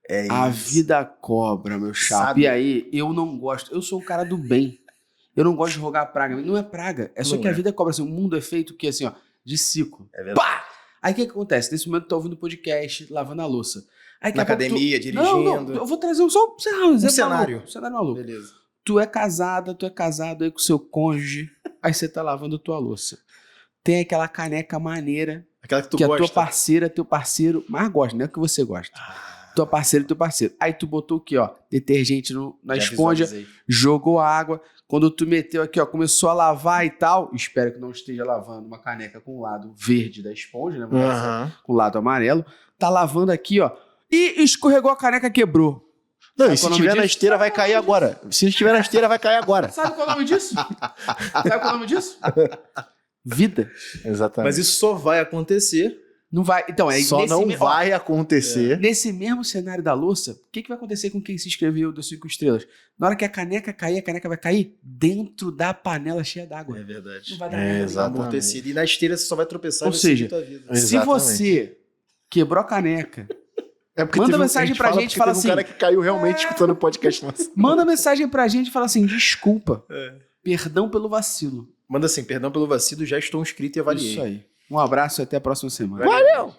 É A isso. vida cobra, meu chapa. Sabe? E aí, eu não gosto. Eu sou um cara do bem. Eu não gosto de rogar praga. Não é praga. É só Não que a é. vida cobra. Assim, o mundo é feito que, assim, ó, de ciclo. É verdade. Pá! Aí o que acontece? Nesse momento, eu tô ouvindo podcast, lavando a louça. Aí, daqui Na a pouco academia, Não, dirigindo. eu vou trazer só um exemplo cenário. maluco. Um cenário maluco. Beleza. Tu é casado aí com seu cônjuge. Aí você tá lavando a tua louça. Tem aquela caneca maneira Aquela que tu que a gosta. tua parceira, teu parceiro mais gosta, não é o que você gosta. Tua parceira e teu parceiro. Aí tu botou aqui, ó, detergente na Já esponja, visualizei. jogou água. Quando tu meteu aqui, ó, começou a lavar e tal. Espero que não esteja lavando uma caneca com o lado verde da esponja, né? Aham. Com o lado amarelo. Tá lavando aqui, ó. E escorregou a caneca, quebrou. Não, Sabe e se qual é o tiver nome na disso? esteira, vai cair agora. Se estiver na esteira, vai cair agora. Sabe qual é o nome disso? Sabe qual é o nome disso? Vida. Exatamente. Mas isso só vai acontecer. Não vai. Então, é Só nesse não mesmo- ó, vai acontecer. Nesse mesmo cenário da louça, o que vai acontecer com quem se inscreveu das 5 estrelas? Na hora que a caneca cair, a caneca vai cair dentro da panela cheia d'água. verdade. Não vai dar É, nada. exato. Exatamente. Amortecido. E na esteira você só vai tropeçar Ou e vai seguir seja, tua vida. Se Exatamente. você quebrou a caneca, É porque Manda teve mensagem a gente pra fala gente e porque fala teve assim, um cara que caiu realmente escutando o podcast nosso. manda mensagem pra gente e fala assim, desculpa, É. perdão pelo vacilo. Manda assim, perdão pelo vacilo, já estou inscrito e avaliei. Isso aí. Um abraço e até a próxima semana. Valeu!